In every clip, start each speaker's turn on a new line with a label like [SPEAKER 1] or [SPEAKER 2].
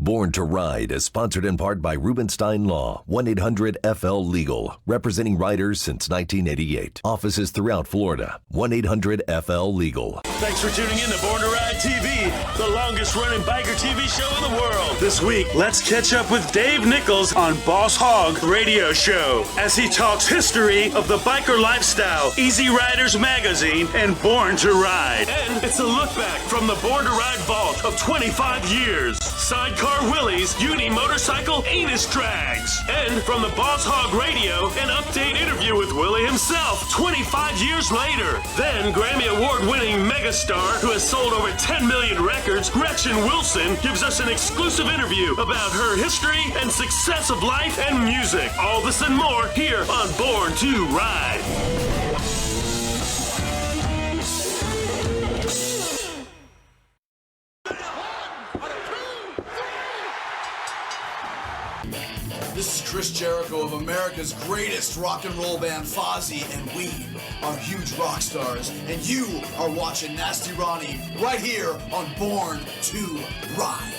[SPEAKER 1] Born to Ride is sponsored in part by Rubenstein Law, 1-800-FL-LEGAL, representing riders since 1988. Offices throughout Florida, 1-800-FL-LEGAL.
[SPEAKER 2] Thanks for tuning in to Born to Ride TV, the longest-running biker TV show in the world. This week, let's catch up with Dave Nichols on Boss Hog Radio Show as he talks history of the biker lifestyle, Easy Riders Magazine, and Born to Ride. And it's a look back from the Born to Ride vault of 25 years. Sidecar Willie's Uni Motorcycle Anus Drags. And from the Boss Hog Radio, an update interview with Willie himself 25 years later. Then Grammy Award-winning megastar who has sold over 10 million records, Gretchen Wilson, gives us an exclusive interview about her history and success of life and music. All this and more here on Born to Ride.
[SPEAKER 3] This is Chris Jericho of America's greatest rock and roll band, Fozzy, and we are huge rock stars, and you are watching Nasty Ronnie right here on Born to Ride.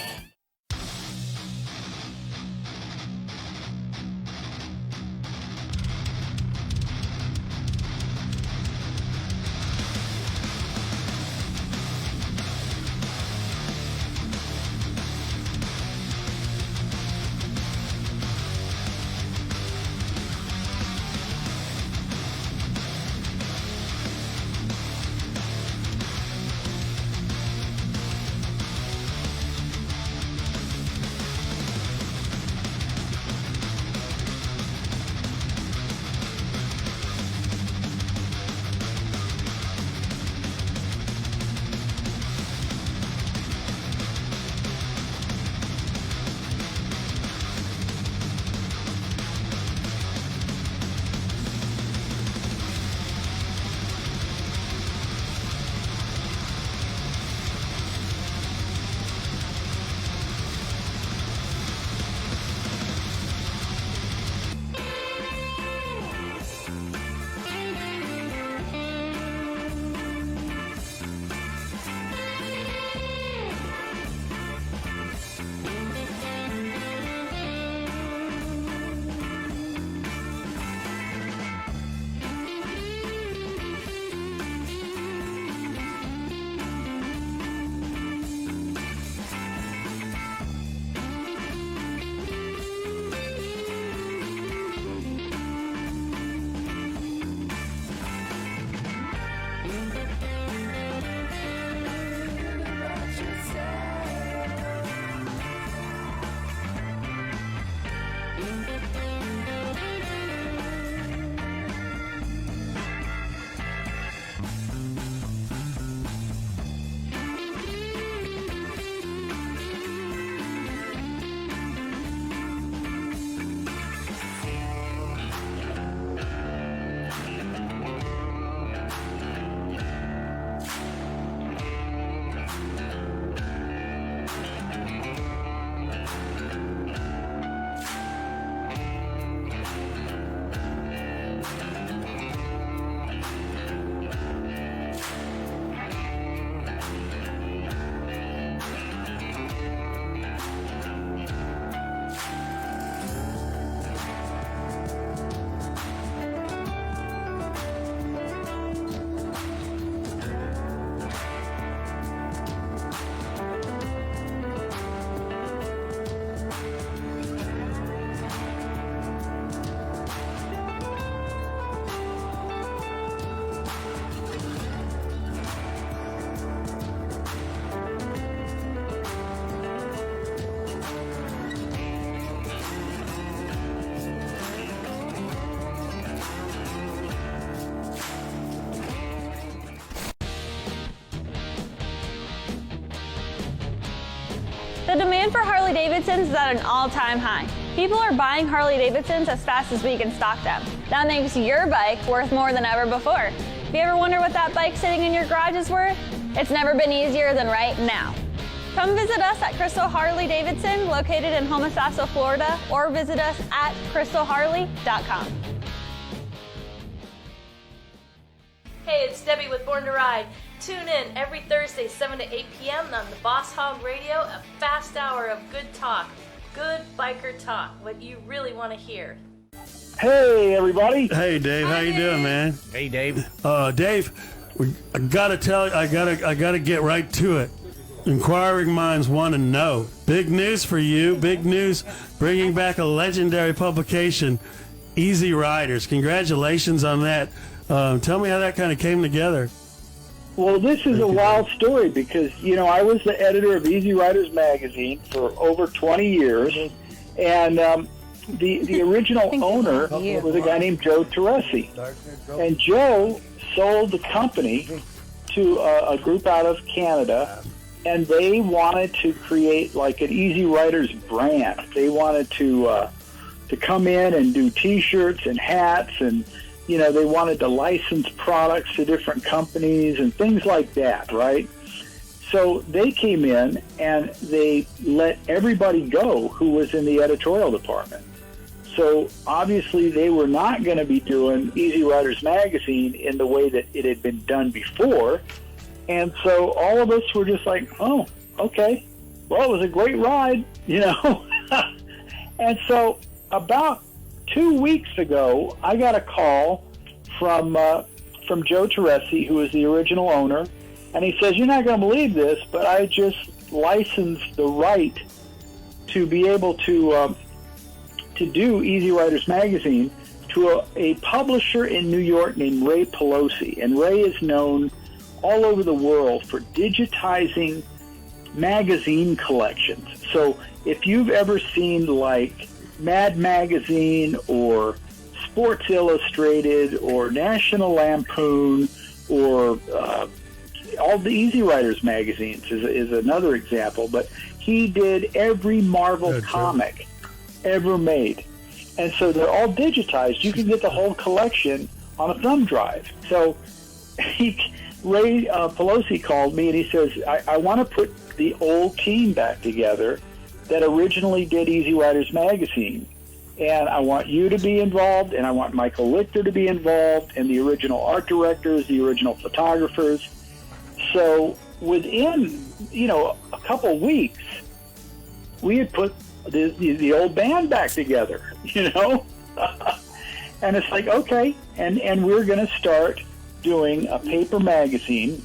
[SPEAKER 4] The demand for Harley-Davidsons is at an all-time high. People are buying Harley-Davidsons as fast as we can stock them. That makes your bike worth more than ever before. If you ever wonder what that bike sitting in your garage is worth, it's never been easier than right now. Come visit us at Crystal Harley-Davidson, located in Homosassa, Florida, or visit us at crystalharley.com.
[SPEAKER 5] Hey, it's Debbie with Born to Ride. Tune in every Thursday, 7 to 8 p.m. on the Boss Hog Radio, a fast hour of good talk. Good biker talk, what you really want to hear.
[SPEAKER 6] Hey, everybody.
[SPEAKER 2] Hey, Dave. How you doing, man?
[SPEAKER 7] Hey, Dave.
[SPEAKER 2] Dave, I gotta tell you, I gotta get right to it. Inquiring minds want to know. Big news for you. Big news, bringing back a legendary publication, Easy Riders. Congratulations on that. Tell me how that kind of came together.
[SPEAKER 6] Well, this is a wild story because, I was the editor of Easy Riders magazine for over 20 years, and the original owner was a guy named Joe Teresi. And Joe sold the company to a group out of Canada, and they wanted to create like an Easy Riders brand. They wanted to come in and do T-shirts and hats, and they wanted to license products to different companies and things like that, right? So they came in and they let everybody go who was in the editorial department. So obviously they were not going to be doing Easy Riders magazine in the way that it had been done before. And so all of us were just like, oh, okay. Well, it was a great ride, And so about 2 weeks ago, I got a call from Joe Teresi, who is the original owner, and he says, "You're not going to believe this, but I just licensed the right to be able to do Easy Riders magazine to a publisher in New York named Ray Pelosi." And Ray is known all over the world for digitizing magazine collections. So if you've ever seen like Mad Magazine or Sports Illustrated or National Lampoon or all the Easy Riders magazines is another example, but he did every Marvel comic ever made. And so they're all digitized. You can get the whole collection on a thumb drive. So Ray Pelosi called me and he says, I want to put the old team back together that originally did Easy Riders magazine. And I want you to be involved, and I want Michael Lichter to be involved, and the original art directors, the original photographers. So within, a couple weeks, we had put the old band back together, And it's like, okay, and we're going to start doing a paper magazine.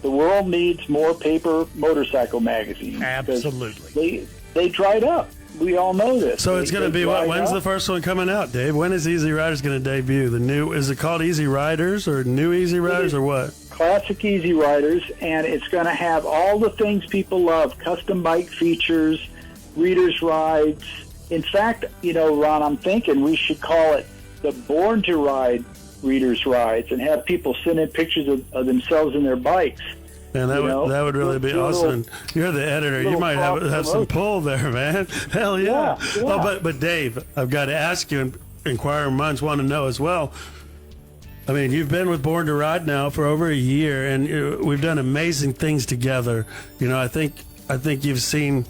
[SPEAKER 6] The world needs more paper motorcycle magazines.
[SPEAKER 7] Absolutely.
[SPEAKER 6] They dried up. We all know this.
[SPEAKER 2] So it's going to be what? When's the first one coming out, Dave? When is Easy Riders going to debut? Is it called Easy Riders or New Easy Riders or what?
[SPEAKER 6] Classic Easy Riders, and it's going to have all the things people love: custom bike features, readers' rides. In fact, Ron, I'm thinking we should call it the Born to Ride readers' rides and have people send in pictures of themselves and their bikes.
[SPEAKER 2] Man, that would really be awesome. You're the editor. You might have some pull there, man. Hell yeah. Oh, but Dave, I've got to ask you, and inquiring minds want to know as well. I mean, you've been with Born to Ride now for over a year, and we've done amazing things together. I think you've seen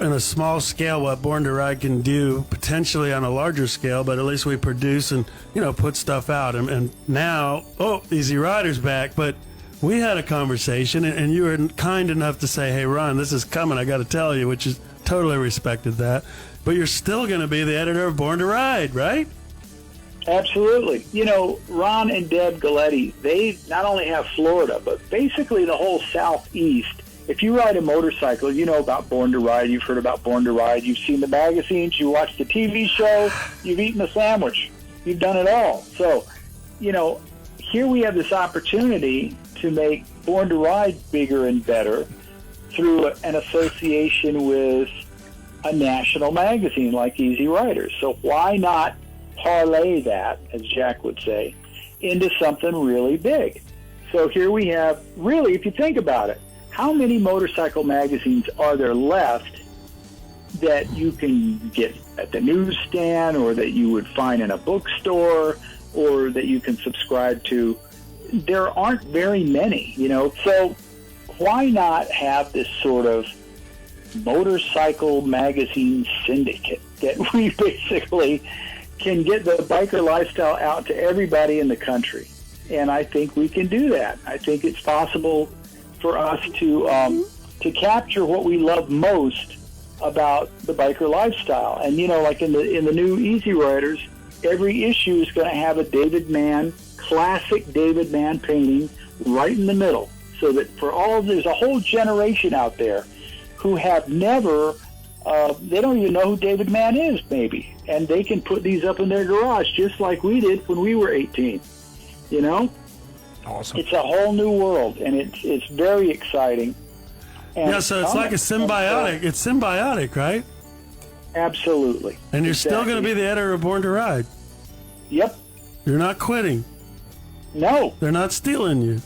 [SPEAKER 2] on a small scale what Born to Ride can do, potentially on a larger scale, but at least we produce and, put stuff out. And now, Easy Riders back, but we had a conversation, and you were kind enough to say, hey, Ron, this is coming, I got to tell you, which is totally respected that. But you're still going to be the editor of Born to Ride, right?
[SPEAKER 6] Absolutely. Ron and Deb Galletti, they not only have Florida, but basically the whole Southeast. If you ride a motorcycle, you know about Born to Ride, you've heard about Born to Ride, you've seen the magazines, you watched the TV show, you've eaten a sandwich, you've done it all. So, here we have this opportunity to make Born to Ride bigger and better through an association with a national magazine like Easy Riders. So why not parlay that, as Jack would say, into something really big? So here we have, really, if you think about it, how many motorcycle magazines are there left that you can get at the newsstand or that you would find in a bookstore or that you can subscribe to? There aren't very many, so why not have this sort of motorcycle magazine syndicate that we basically can get the biker lifestyle out to everybody in the country? and I think we can do that. I think it's possible for us to capture what we love most about the biker lifestyle. And like in the new Easy Riders, every issue is going to have a classic David Mann painting right in the middle, so that there's a whole generation out there who have never, they don't even know who David Mann is, maybe, and they can put these up in their garage just like we did when we were 18.
[SPEAKER 7] Awesome.
[SPEAKER 6] It's a whole new world, and it's very exciting. And
[SPEAKER 7] so it's like a symbiotic. It's symbiotic, right?
[SPEAKER 6] Absolutely.
[SPEAKER 7] And you're still going to be the editor of Born to Ride.
[SPEAKER 6] Yep.
[SPEAKER 7] You're not quitting.
[SPEAKER 6] No.
[SPEAKER 7] They're not stealing you.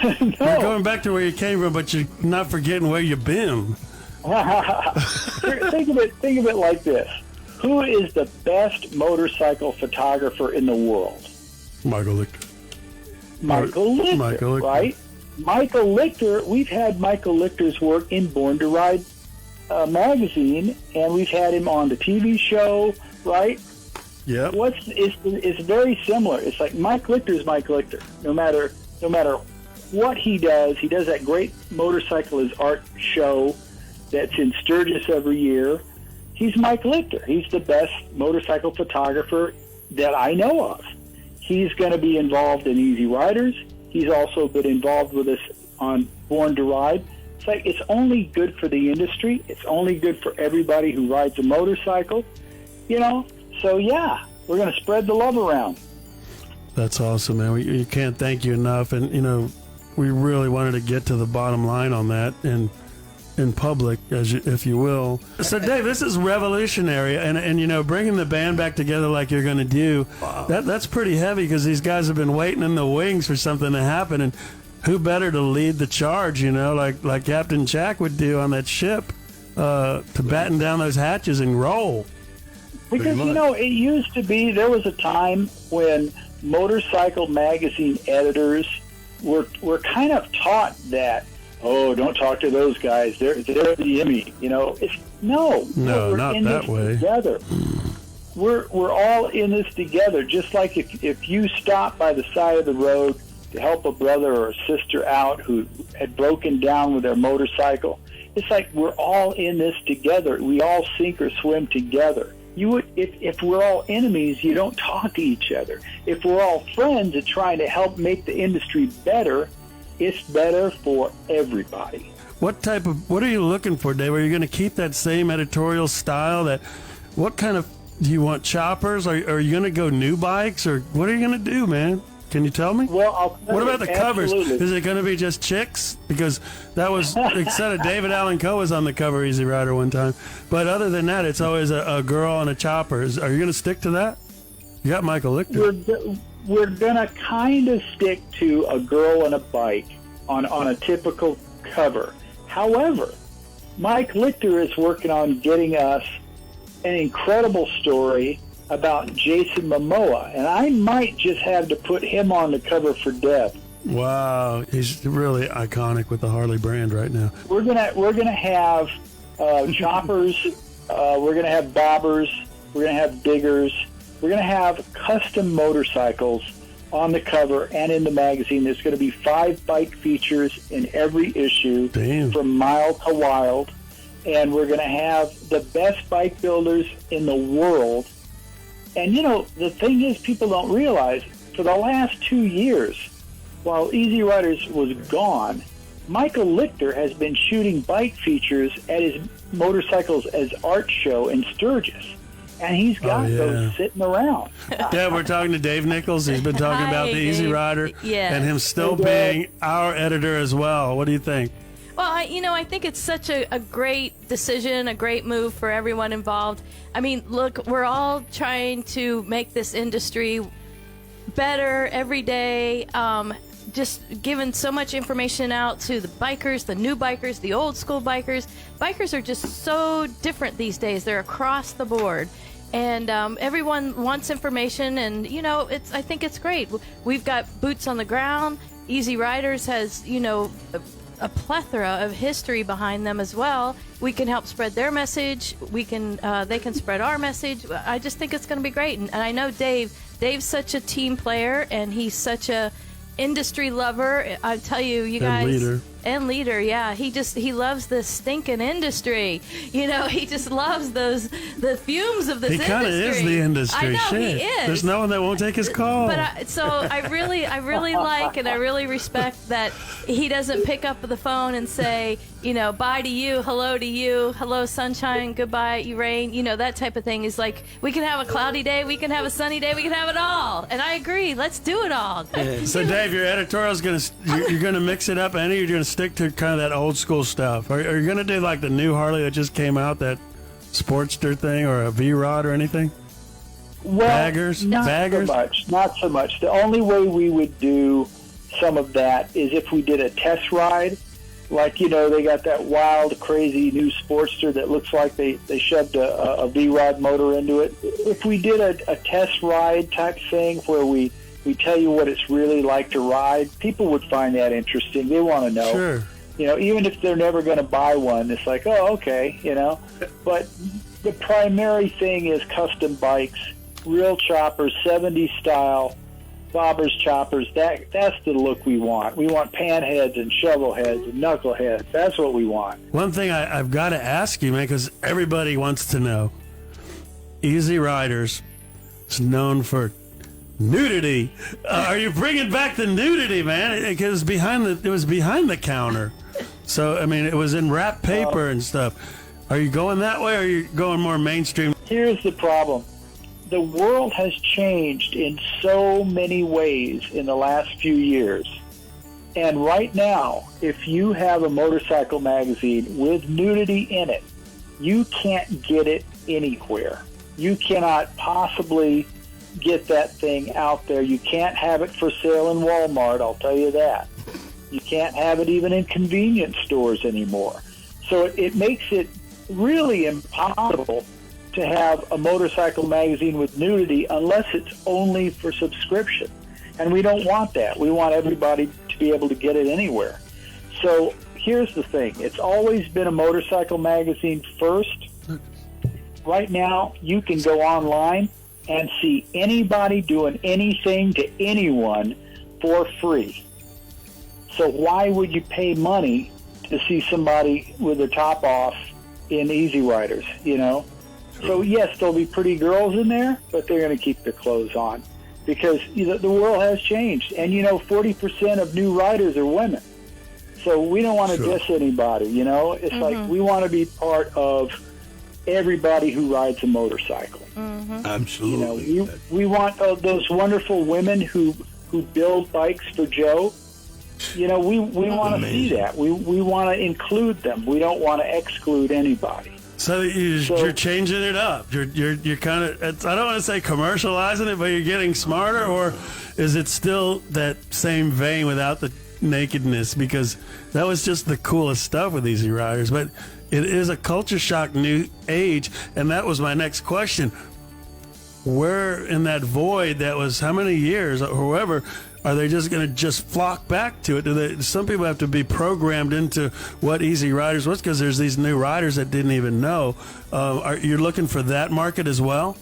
[SPEAKER 6] No.
[SPEAKER 7] You're going back to where you came from, but you're not forgetting where you've been.
[SPEAKER 6] Think of it like this. Who is the best motorcycle photographer in the world?
[SPEAKER 7] Michael Lichter.
[SPEAKER 6] Michael Lichter, right? Michael Lichter, we've had Michael Lichter's work in Born to Ride magazine, and we've had him on the TV show, right?
[SPEAKER 7] Yeah.
[SPEAKER 6] It's very similar. It's like Mike Lichter's Mike Lichter. No matter what he does that great Motorcyclist art show that's in Sturgis every year. He's Mike Lichter. He's the best motorcycle photographer that I know of. He's going to be involved in Easy Riders. He's also been involved with us on Born to Ride. It's like it's only good for the industry. It's only good for everybody who rides a motorcycle, So, yeah, we're going to spread the love around.
[SPEAKER 7] That's awesome, man. You can't thank you enough. And, we really wanted to get to the bottom line on that and in public, if you will. So, Dave, this is revolutionary. And bringing the band back together like you're going to do, that's pretty heavy because these guys have been waiting in the wings for something to happen. And who better to lead the charge, like Captain Jack would do on that ship to batten down those hatches and roll.
[SPEAKER 6] Because, it used to be, there was a time when motorcycle magazine editors were kind of taught that, don't talk to those guys. They're the enemy. No, we're
[SPEAKER 7] not
[SPEAKER 6] in
[SPEAKER 7] that
[SPEAKER 6] this
[SPEAKER 7] way.
[SPEAKER 6] Together. We're all in this together. Just like if you stop by the side of the road to help a brother or a sister out who had broken down with their motorcycle, it's like we're all in this together. We all sink or swim together. If we're all enemies, you don't talk to each other. If we're all friends and trying to help make the industry better, it's better for everybody.
[SPEAKER 7] What are you looking for, Dave? Are you going to keep that same editorial style? What kind of, do you want choppers? Are you going to go new bikes, or what are you going to do, man? Can you tell me?
[SPEAKER 6] Well,
[SPEAKER 7] what about the covers?
[SPEAKER 6] Absolutely.
[SPEAKER 7] Is it going to be just chicks? Because that was, it said David Allan Coe was on the cover Easy Rider one time. But other than that, it's always a girl and a chopper. Are you going to stick to that? You got Michael Lichter.
[SPEAKER 6] We're going to kind of stick to a girl and a bike on a typical cover. However, Mike Lichter is working on getting us an incredible story about Jason Momoa, and I might just have to put him on the cover for Deb.
[SPEAKER 7] Wow, he's really iconic with the Harley brand right now.
[SPEAKER 6] We're gonna have choppers, we're gonna have bobbers, we're gonna have diggers, we're gonna have custom motorcycles on the cover and in the magazine. There's going to be 5 bike features in every issue.
[SPEAKER 7] Damn.
[SPEAKER 6] From mild to wild, and we're going to have the best bike builders in the world. And the thing is, people don't realize, for the last 2 years, while Easy Riders was gone, Michael Lichter has been shooting bike features at his Motorcycles as Art show in Sturgis. And he's got those sitting around.
[SPEAKER 7] Yeah, we're talking to Dave Nichols. He's been talking about the Easy Rider and him still being our editor as well. What do you think?
[SPEAKER 5] Well, I think it's such a great decision, a great move for everyone involved. I mean, look, we're all trying to make this industry better every day. Just giving so much information out to the bikers, the new bikers, the old school bikers. Bikers are just so different these days. They're across the board. And everyone wants information, and, I think it's great. We've got boots on the ground. Easy Riders has, a plethora of history behind them as well. We can help spread their message. They can spread our message. I just think it's going to be great. And I know Dave's such a team player, and he's such a industry lover. I tell you, you guys. And leader, yeah. He loves this stinking industry. You know, he just loves the fumes of this industry. He kind of is
[SPEAKER 7] the industry.
[SPEAKER 5] I know,
[SPEAKER 7] Shit.
[SPEAKER 5] he is.
[SPEAKER 7] There's no one that won't take his call.
[SPEAKER 5] But I really like and I really respect that he doesn't pick up the phone and say, you know, bye to you, hello sunshine, goodbye rain, you know, that type of thing. Is like, we can have a cloudy day, we can have a sunny day, we can have it all. And I agree, let's do it all.
[SPEAKER 7] Yeah. So Dave, your editorial's you're gonna mix it up, Annie, or you're gonna stick to kind of that old school stuff? Are you gonna do like the new Harley that just came out, that Sportster thing, or a V-Rod or anything?
[SPEAKER 6] Well,
[SPEAKER 7] Baggers?
[SPEAKER 6] Not so much. The only way we would do some of that is if we did a test ride. Like, you know, they got that wild, crazy new Sportster that looks like they shoved a V-Rod motor into it. If we did a test ride type thing where we tell you what it's really like to ride, people would find that interesting. They want to know.
[SPEAKER 7] Sure.
[SPEAKER 6] You know, even if they're never going to buy one, it's like, oh, okay, you know. But the primary thing is custom bikes, real choppers, 70s style, bobbers, choppers. That's the look we want. We want panheads and shovel heads and knuckleheads. That's what we want.
[SPEAKER 7] One thing I've got to ask you, man, because everybody wants to know. Easy Riders is known for nudity. Are you bringing back the nudity, man? Because it was behind the counter. So, I mean, it was in wrapped paper and stuff. Are you going that way, or are you going more mainstream?
[SPEAKER 6] Here's the problem. The world has changed in so many ways in the last few years. And right now, if you have a motorcycle magazine with nudity in it, you can't get it anywhere. You cannot possibly get that thing out there. You can't have it for sale in Walmart, I'll tell you that. You can't have it even in convenience stores anymore. So it makes it really impossible to have a motorcycle magazine with nudity unless it's only for subscription. And we don't want that. We want everybody to be able to get it anywhere. So here's the thing. It's always been a motorcycle magazine first. Right now, you can go online and see anybody doing anything to anyone for free. So why would you pay money to see somebody with their top off in Easy Riders, you know? So yes, there'll be pretty girls in there, but they're going to keep their clothes on because the world has changed. And, 40% of new riders are women. So we don't want to diss anybody, It's like we want to be part of everybody who rides a motorcycle.
[SPEAKER 8] Absolutely.
[SPEAKER 6] We want those wonderful women who build bikes for Joe. We want to see that. We want to include them. We don't want to exclude anybody.
[SPEAKER 7] So you're changing it up. You're kind of, I don't want to say commercializing it, but you're getting smarter, or is it still that same vein without the nakedness? Because that was just the coolest stuff with Easy Riders. But it is a culture shock new age, and that was my next question. Where in that void that was how many years or whoever, are they just going to just flock back to it? Some people have to be programmed into what Easy Riders was because there's these new riders that didn't even know. Are you looking for that market as well?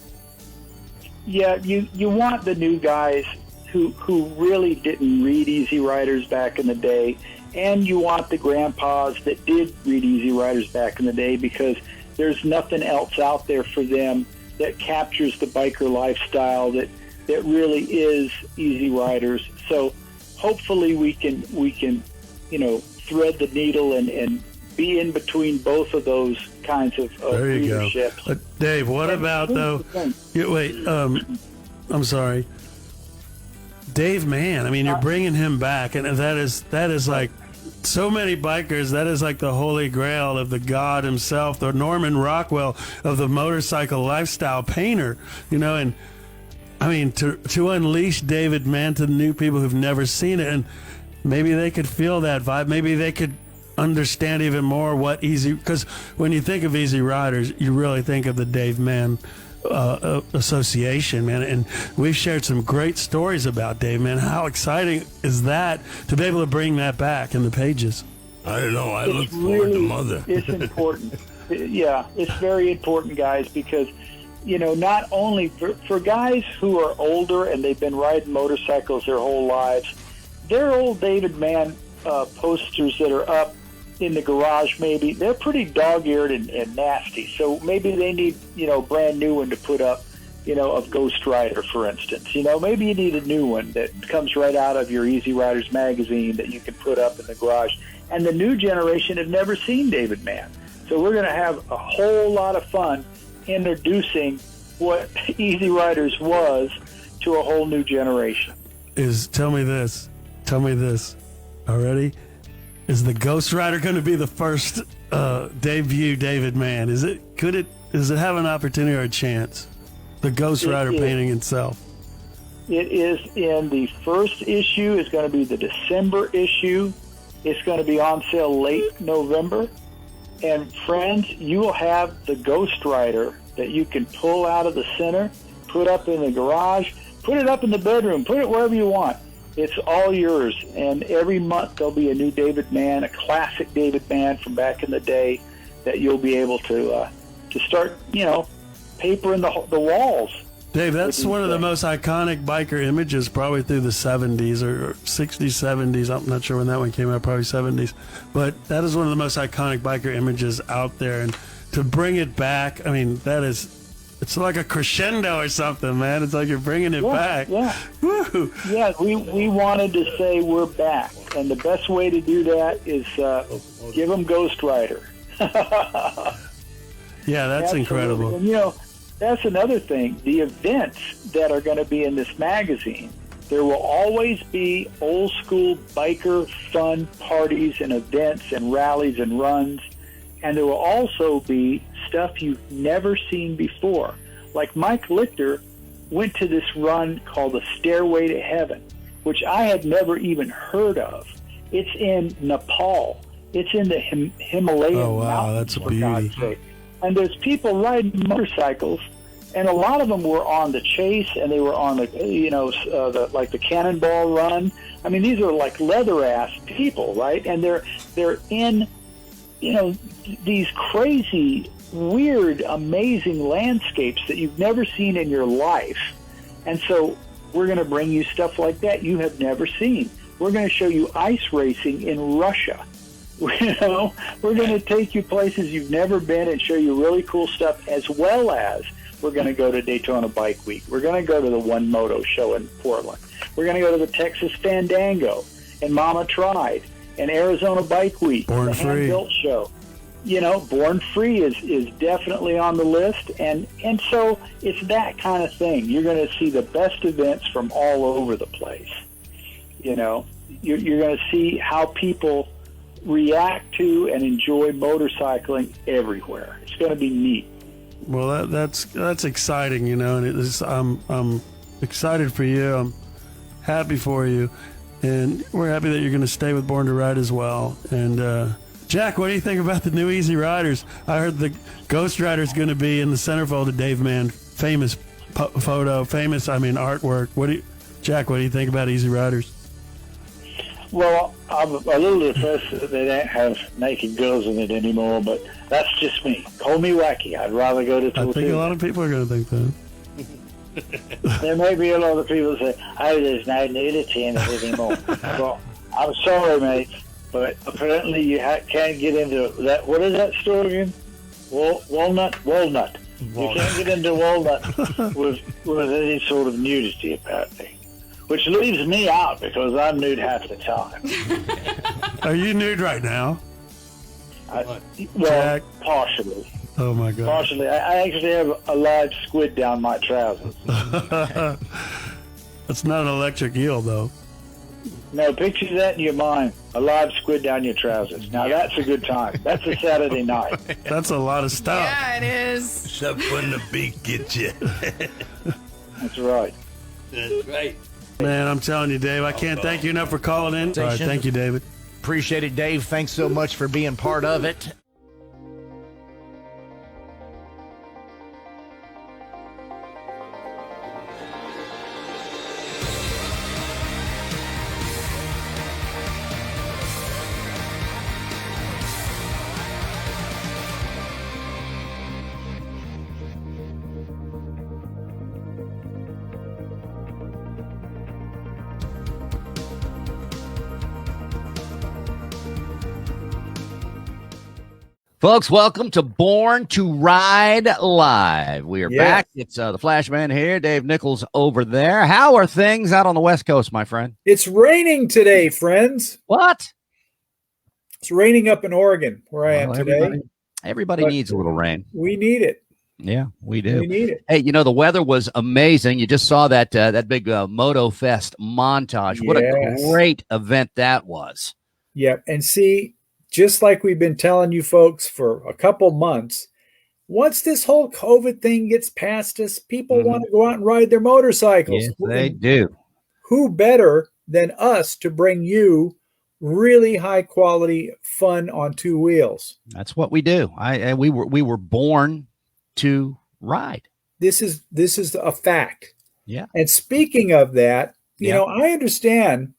[SPEAKER 6] Yeah, you want the new guys who really didn't read Easy Riders back in the day, and you want the grandpas that did read Easy Riders back in the day because there's nothing else out there for them that captures the biker lifestyle that really is Easy Riders. So hopefully we can thread the needle and be in between both of those kinds of
[SPEAKER 7] there you
[SPEAKER 6] leaderships.
[SPEAKER 7] Go. Dave, what about though? I'm sorry, Dave Mann. I mean, you're bringing him back, and that is like so many bikers. That is like the holy grail of the god himself, the Norman Rockwell of the motorcycle lifestyle painter. And I mean, to unleash David Mann to new people who've never seen it, and maybe they could feel that vibe. Maybe they could understand even more what because when you think of Easy Riders, you really think of the Dave Mann Association, man. And we've shared some great stories about Dave Mann. How exciting is that to be able to bring that back in the pages?
[SPEAKER 8] I don't know. I look
[SPEAKER 6] It's
[SPEAKER 8] forward to
[SPEAKER 6] really,
[SPEAKER 8] Mother.
[SPEAKER 6] It's important. Yeah, it's very important, guys, because, not only for guys who are older and they've been riding motorcycles their whole lives, their old David Mann posters that are up in the garage, maybe, they're pretty dog-eared and nasty. So maybe they need, a brand new one to put up, of Ghost Rider, for instance. Maybe you need a new one that comes right out of your Easy Riders magazine that you can put up in the garage. And the new generation have never seen David Mann. So we're going to have a whole lot of fun introducing what Easy Riders was to a whole new generation.
[SPEAKER 7] Tell me this already. Is the Ghost Rider going to be the first debut David Mann? Does it have an opportunity or a chance? The Ghost Rider painting itself.
[SPEAKER 6] It is in the first issue. It's going to be the December issue. It's going to be on sale late November. And friends, you will have the Ghost Rider that you can pull out of the center, put up in the garage, put it up in the bedroom, put it wherever you want. It's all yours. And every month there'll be a new David Mann, a classic David Mann from back in the day that you'll be able to start, papering the walls.
[SPEAKER 7] Dave, that's one of the most iconic biker images probably through the 70s or 60s, 70s. I'm not sure when that one came out, probably 70s. But that is one of the most iconic biker images out there. And to bring it back, it's like a crescendo or something, man. It's like you're bringing it back.
[SPEAKER 6] Yeah.
[SPEAKER 7] Woo.
[SPEAKER 6] Yeah, we wanted to say we're back. And the best way to do that is give them Ghost Rider.
[SPEAKER 7] Yeah, that's
[SPEAKER 6] Absolutely.
[SPEAKER 7] incredible.
[SPEAKER 6] And, that's another thing. The events that are going to be in this magazine, there will always be old school biker fun parties and events and rallies and runs. And there will also be stuff you've never seen before. Like Mike Lichter went to this run called the Stairway to Heaven, which I had never even heard of. It's in Nepal. It's in the Himalayan mountains,
[SPEAKER 7] that's a
[SPEAKER 6] for
[SPEAKER 7] beauty.
[SPEAKER 6] God's sake. And there's people riding motorcycles, and a lot of them were on the Chase, and they were on the the Cannonball Run. I mean, these are like leather-ass people, right? And they're in, these crazy, weird, amazing landscapes that you've never seen in your life. And so we're going to bring you stuff like that you have never seen. We're going to show you ice racing in Russia. We're going to take you places you've never been and show you really cool stuff, as well as we're going to go to Daytona Bike Week. We're going to go to the One Moto show in Portland. We're going to go to the Texas Fandango and Mama Tried and Arizona Bike Week,
[SPEAKER 7] Born
[SPEAKER 6] the
[SPEAKER 7] Free.
[SPEAKER 6] Hand-Built show. Born Free is definitely on the list, and so it's that kind of thing. You're going to see the best events from all over the place. You're going to see how people react to and enjoy motorcycling everywhere. It's going to be neat.
[SPEAKER 7] Well, that's exciting, and I'm excited for you. I'm happy for you, and we're happy that you're going to stay with Born to Ride as well. And Jack, what do you think about the new Easy Riders? I heard the Ghost Rider is going to be in the centerfold of Dave Mann. Famous artwork. Jack, what do you think about Easy Riders?
[SPEAKER 9] Well, I'm a little depressed that they don't have naked girls in it anymore, but that's just me. Call me wacky. I'd rather go to
[SPEAKER 7] I think a lot of people are going to think that.
[SPEAKER 9] There may be a lot of people that say, there's no nudity in it anymore. Well, I'm sorry, mate, but apparently you can't get into that. What is that store again? Walnut. You can't get into Walnut with any sort of nudity, apparently. Which leaves me out because I'm nude half the time.
[SPEAKER 7] Are you nude right now?
[SPEAKER 9] Jack? Partially.
[SPEAKER 7] Oh, my God.
[SPEAKER 9] Partially. I actually have a live squid down my trousers.
[SPEAKER 7] That's not an electric eel, though.
[SPEAKER 9] No, picture that in your mind. A live squid down your trousers. Now, that's a good time. That's a Saturday night.
[SPEAKER 7] That's a lot of stuff.
[SPEAKER 10] Yeah, it is.
[SPEAKER 8] Except when the beak gets you.
[SPEAKER 9] That's right.
[SPEAKER 8] That's right.
[SPEAKER 7] Man, I'm telling you, Dave, I can't thank you enough for calling in. All right, thank you, David.
[SPEAKER 11] Appreciate it, Dave. Thanks so much for being part of it.
[SPEAKER 10] Folks, welcome to Born to Ride Live. We are back. It's the Flashman here, Dave Nichols over there. How are things out on the West Coast, my friend?
[SPEAKER 12] It's raining today, friends.
[SPEAKER 10] What?
[SPEAKER 12] It's raining up in Oregon, where I am today.
[SPEAKER 10] Everybody needs a little rain.
[SPEAKER 12] We need it.
[SPEAKER 10] Yeah, we do.
[SPEAKER 12] We need it.
[SPEAKER 10] Hey, the weather was amazing. You just saw that big Moto-Fest montage. What a great event that was.
[SPEAKER 12] Yeah, and see, just like we've been telling you folks for a couple months, once this whole COVID thing gets past us, people want to go out and ride their motorcycles.
[SPEAKER 10] Yes, they do.
[SPEAKER 12] Who better than us to bring you really high quality fun on two wheels?
[SPEAKER 10] That's what we do. We were born to ride.
[SPEAKER 12] This is a fact.
[SPEAKER 10] Yeah.
[SPEAKER 12] And speaking of that, you know, I understand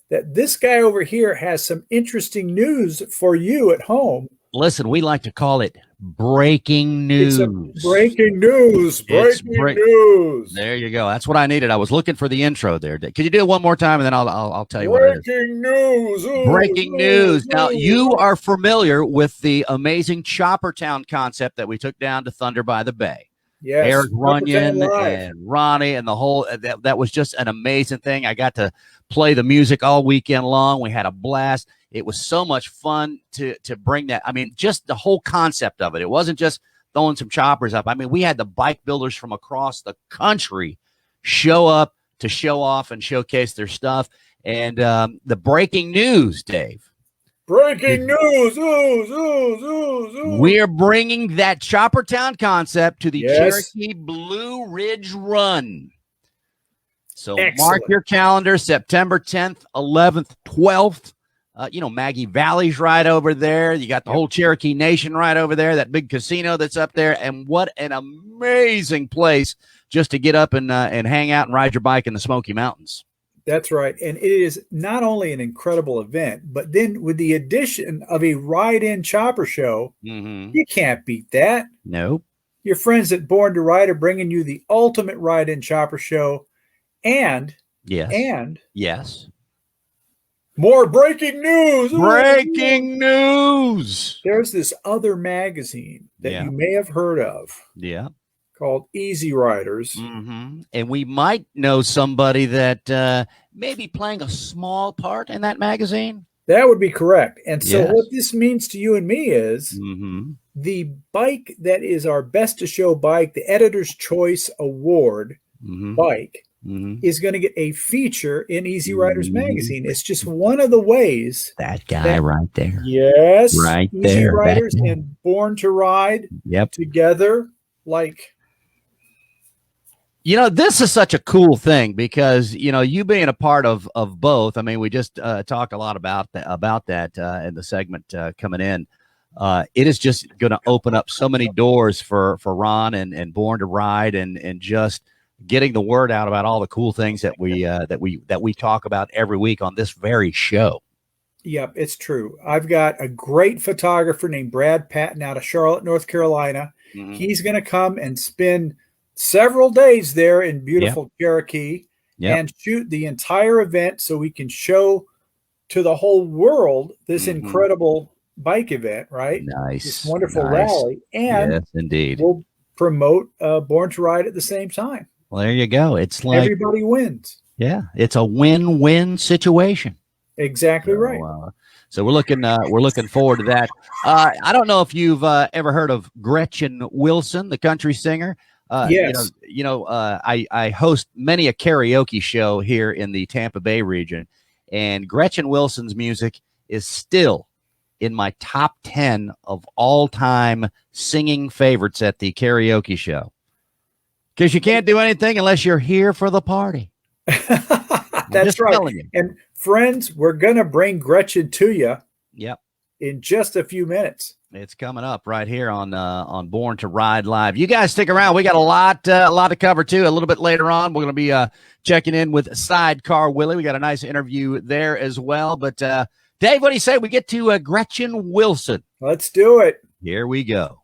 [SPEAKER 12] that this guy over here has some interesting news for you at home.
[SPEAKER 10] Listen, we like to call it breaking news.
[SPEAKER 12] Breaking news. Breaking news.
[SPEAKER 10] There you go. That's what I needed. I was looking for the intro there. Could you do it one more time, and then I'll tell you what it is.
[SPEAKER 12] Breaking news.
[SPEAKER 10] Breaking news. Now, you are familiar with the amazing Choppertown concept that we took down to Thunder by the Bay.
[SPEAKER 12] Yes.
[SPEAKER 10] Eric Runyon and Ronnie and the whole that was just an amazing thing. I got to play the music all weekend long. We had a blast. It was so much fun to bring that. I mean, just the whole concept of it. It wasn't just throwing some choppers up. I mean, we had the bike builders from across the country show up to show off and showcase their stuff. And the breaking news, Dave.
[SPEAKER 12] Breaking news.
[SPEAKER 10] We are bringing that Choppertown concept to the Cherokee Blue Ridge Run. So mark your calendar, September 10th, 11th, 12th. Maggie Valley's right over there. You got the whole Cherokee Nation right over there, that big casino that's up there. And what an amazing place just to get up and hang out and ride your bike in the Smoky Mountains.
[SPEAKER 12] That's right. And it is not only an incredible event, but then with the addition of a ride-in chopper show, you can't beat that.
[SPEAKER 10] Nope.
[SPEAKER 12] Your friends at Born to Ride are bringing you the ultimate ride-in chopper show. And more breaking news.
[SPEAKER 10] Breaking news.
[SPEAKER 12] There's this other magazine that you may have heard of.
[SPEAKER 10] Yeah.
[SPEAKER 12] Called Easy Riders.
[SPEAKER 10] And we might know somebody that may be playing a small part in that magazine.
[SPEAKER 12] That would be correct. And so what this means to you and me is the bike that is our best to show bike, the Editor's Choice Award bike, is going to get a feature in Easy Riders magazine. It's just one of the ways.
[SPEAKER 10] That guy right there.
[SPEAKER 12] Yes.
[SPEAKER 10] Right
[SPEAKER 12] Easy
[SPEAKER 10] there.
[SPEAKER 12] Riders and Born to Ride together.
[SPEAKER 10] This is such a cool thing because, you being a part of both. I mean, we just talk a lot about that in the segment coming in. It is just going to open up so many doors for Ron and Born to Ride and just getting the word out about all the cool things that we talk about every week on this very show.
[SPEAKER 12] Yep, it's true. I've got a great photographer named Brad Patton out of Charlotte, North Carolina. He's going to come and spend several days there in beautiful Cherokee and shoot the entire event so we can show to the whole world this incredible bike event, right?
[SPEAKER 10] Nice.
[SPEAKER 12] This wonderful rally. And
[SPEAKER 10] yes, indeed.
[SPEAKER 12] We'll promote Born to Ride at the same time.
[SPEAKER 10] Well, there you go. It's like
[SPEAKER 12] everybody wins.
[SPEAKER 10] Yeah, it's a win-win situation.
[SPEAKER 12] Exactly right.
[SPEAKER 10] So we're looking forward to that. I don't know if you've ever heard of Gretchen Wilson, the country singer.
[SPEAKER 12] Yes.
[SPEAKER 10] I host many a karaoke show here in the Tampa Bay region, and Gretchen Wilson's music is still in my top 10 of all-time singing favorites at the karaoke show. Because you can't do anything unless you're here for the party.
[SPEAKER 12] That's right. And friends, we're going to bring Gretchen to you.
[SPEAKER 10] Yep.
[SPEAKER 12] In just a few minutes.
[SPEAKER 10] It's coming up right here on Born to Ride Live. You guys stick around. We got a lot to cover too. A little bit later on, we're going to be checking in with Sidecar Willie. We got a nice interview there as well. But Dave, what do you say we get to Gretchen Wilson?
[SPEAKER 12] Let's do it.
[SPEAKER 10] Here we go.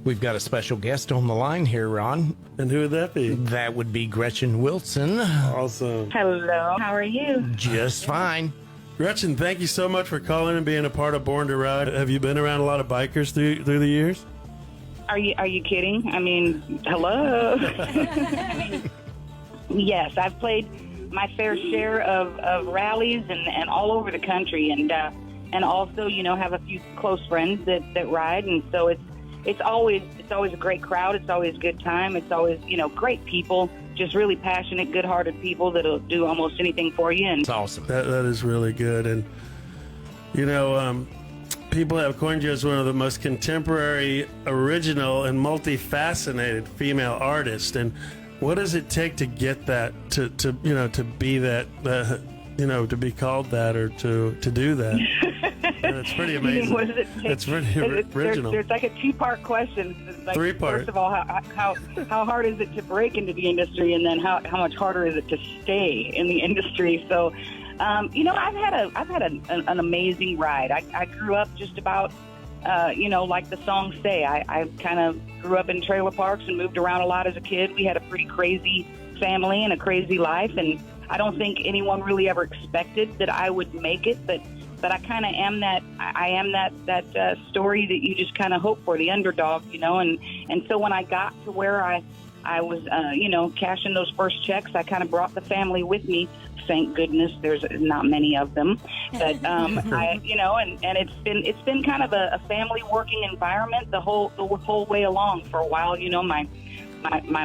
[SPEAKER 11] We've got a special guest on the line here, Ron.
[SPEAKER 7] And who would that be?
[SPEAKER 11] That would be Gretchen Wilson.
[SPEAKER 7] Awesome.
[SPEAKER 13] Hello, how are you?
[SPEAKER 11] Just fine.
[SPEAKER 7] Gretchen, thank you so much for calling and being a part of Born to Ride. Have you been around a lot of bikers through the years?
[SPEAKER 13] Are you kidding? I mean, hello. Yes, I've played my fair share of rallies and all over the country, and also, you know, have a few close friends that ride, and so it's always a great crowd. It's always a good time. It's always, you know, great people, just really passionate, good-hearted people that'll do almost anything for you. And
[SPEAKER 11] it's awesome.
[SPEAKER 7] That is really good. And you know, people have coined you as one of the most contemporary, original, and multifaceted female artists. And what does it take to get that, to be that, to be called that, or to do that? And it's pretty amazing.
[SPEAKER 13] What does it take?
[SPEAKER 7] It's pretty original.
[SPEAKER 13] There's like a two-part question. It's like,
[SPEAKER 7] 3-part.
[SPEAKER 13] First of all, how hard is it to break into the industry, and then how much harder is it to stay in the industry? So, you know, I've had an amazing ride. I grew up just about, like the songs say. I kind of grew up in trailer parks and moved around a lot as a kid. We had a pretty crazy family and a crazy life, and I don't think anyone really ever expected that I would make it, but I kind of am that. I am that story that you just kind of hope for, the underdog, you know. And so when I got to where I was, cashing those first checks, I kind of brought the family with me. Thank goodness, there's not many of them, but and it's been kind of a family working environment the whole way along for a while. You know, my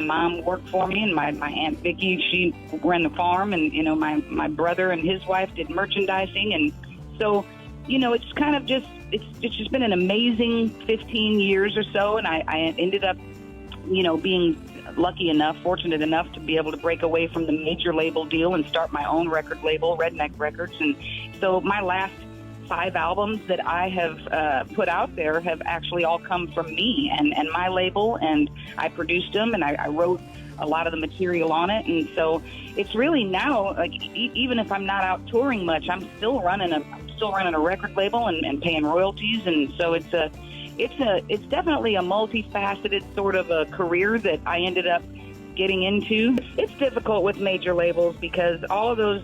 [SPEAKER 13] mom worked for me, and my Aunt Vicky, she ran the farm, and you know, my brother and his wife did merchandising, and so, you know, it's kind of it's just been an amazing 15 years or so, and I ended up, you know, being fortunate enough to be able to break away from the major label deal and start my own record label, Redneck Records. And so my last 5 albums that I have put out there have actually all come from me and my label, and I produced them, and I wrote a lot of the material on it. And so it's really now, like, even if I'm not out touring much, I'm still running a record label and paying royalties. And so it's definitely a multifaceted sort of a career that I ended up getting into. It's difficult with major labels because all of those,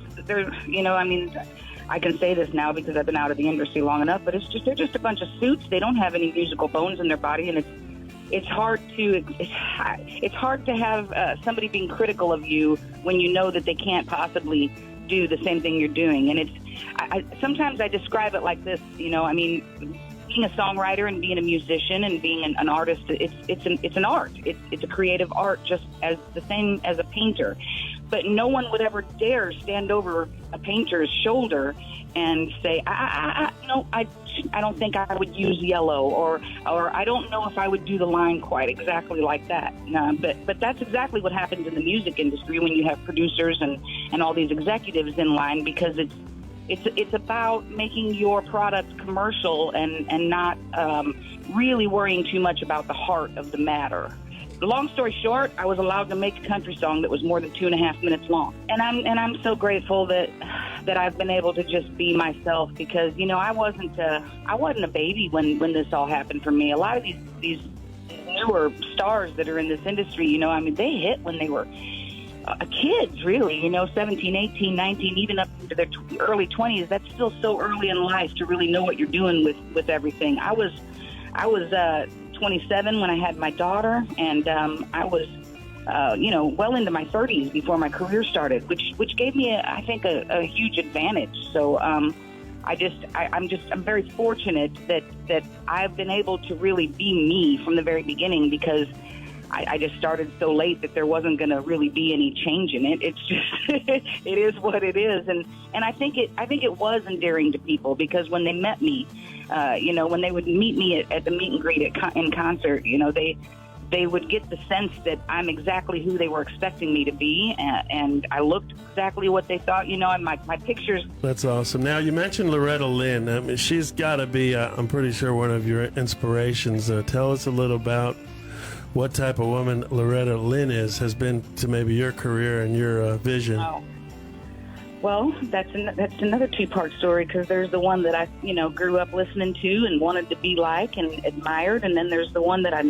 [SPEAKER 13] I can say this now because I've been out of the industry long enough, but they're just a bunch of suits. They don't have any musical bones in their body, and it's hard to have somebody being critical of you when you know that they can't possibly do the same thing you're doing. And sometimes I describe it like this, you know, I mean, being a songwriter and being a musician and being an artist, it's an art. It's a creative art, just as the same as a painter. But no one would ever dare stand over a painter's shoulder and say, no, I don't think I would use yellow, or I don't know if I would do the line quite exactly like that. But that's exactly what happens in the music industry when you have producers and all these executives in line, because it's about making your product commercial and not really worrying too much about the heart of the matter. Long story short, I was allowed to make a country song that was more than 2.5 minutes long, and I'm so grateful that I've been able to just be myself, because you know I wasn't a baby when this all happened for me. A lot of these newer stars that are in this industry, you know, I mean, they hit when they were kids, really, you know, 17, 18, 19, even up into their early 20s. That's still so early in life to really know what you're doing with everything. I was 27 when I had my daughter, and I was, well into my 30s before my career started, which gave me, I think, a huge advantage. So I'm very fortunate that I've been able to really be me from the very beginning, because I just started so late that there wasn't going to really be any change in it. It's just, it is what it is. And I think it was endearing to people, because when they met me, when they would meet me at the meet and greet in concert, you know, they would get the sense that I'm exactly who they were expecting me to be, and I looked exactly what they thought, you know, and my pictures. That's awesome. Now, you mentioned Loretta Lynn. I mean, she's got to be, I'm pretty sure, one of your inspirations. Tell us a little about what type of woman Loretta Lynn has been to maybe your career and your vision. Well, that's another two-part story, because there's the one that I, grew up listening to and wanted to be like and admired, and then there's the one that I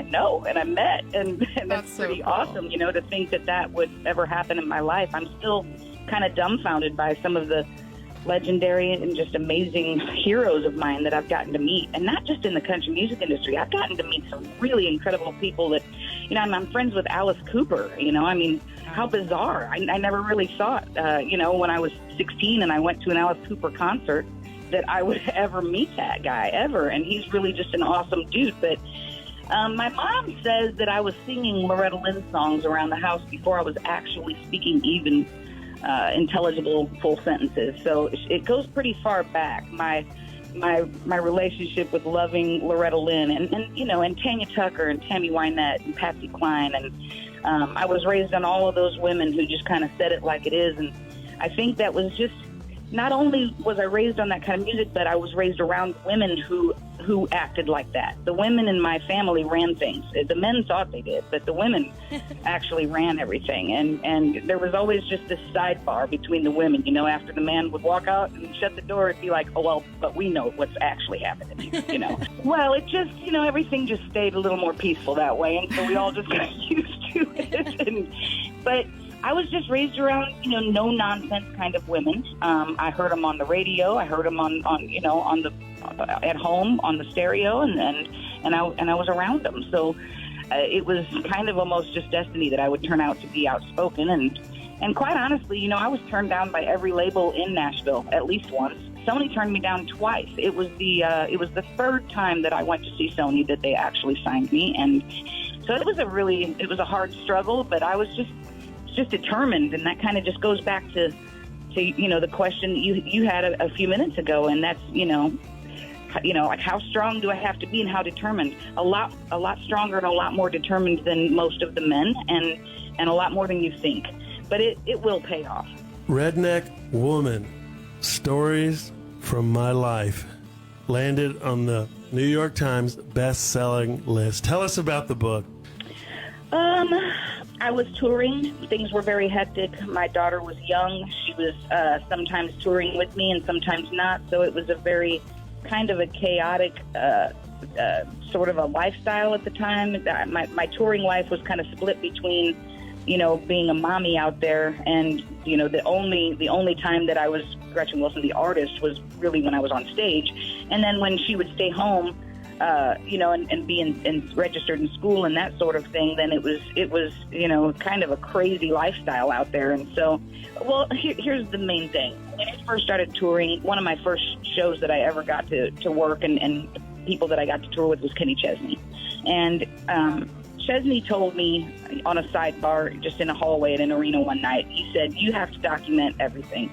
[SPEAKER 13] know and I met, and that's pretty awesome, to think that would ever happen in my life. I'm still kind of dumbfounded by some of the legendary and just amazing heroes of mine that I've gotten to meet, and not just in the country music industry. I've gotten to meet some really incredible people that, I'm friends with Alice Cooper. How bizarre! I never really thought, when I was 16 and I went to an Alice Cooper concert, that I would ever meet that guy ever, and he's really just an awesome dude. But my mom says that I was singing Loretta Lynn songs around the house before I was actually speaking even intelligible full sentences. So it goes pretty far back. My relationship with loving Loretta Lynn and Tanya Tucker and Tammy Wynette and Patsy Cline, and I was raised on all of those women who just kind of said it like it is. And I think that was just, not only was I raised on that kind of music, but I was raised around women who acted like that. The women in my family ran things. The men thought they did, but the women actually ran everything. And there was always just this sidebar between the women. After the man would walk out and shut the door, it'd be like, oh, well, but we know what's actually happening, Well, it just, everything just stayed a little more peaceful that way. And so we all just got used to it. But I was just raised around, no nonsense kind of women. I heard them on the radio. I heard them on the at home on the stereo, and I was around them. So it was kind of almost just destiny that I would turn out to be outspoken. And quite honestly, I was turned down by every label in Nashville at least once. Sony turned me down twice. It was the third time that I went to see Sony that they actually signed me, and so it was a hard struggle. But I was just determined, and that kind of just goes back to the question you had a few minutes ago, and that's like how strong do I have to be and how determined? A lot stronger and a lot more determined than most of the men, and a lot more than you think. But it will pay off.
[SPEAKER 7] Redneck Woman, Stories from My Life, landed on the New York Times best-selling list. Tell us about the book.
[SPEAKER 13] I was touring. Things were very hectic. My daughter was young. She was sometimes touring with me and sometimes not. So it was a very kind of a chaotic sort of a lifestyle at the time. My touring life was kind of split between, being a mommy out there, and the only time that I was Gretchen Wilson, the artist, was really when I was on stage, and then when she would stay home. And be registered in school and that sort of thing, then it was kind of a crazy lifestyle out there. And so, here's the main thing. When I first started touring, one of my first shows that I ever got to work and people that I got to tour with was Kenny Chesney. And Chesney told me on a sidebar just in a hallway at an arena one night, he said, you have to document everything,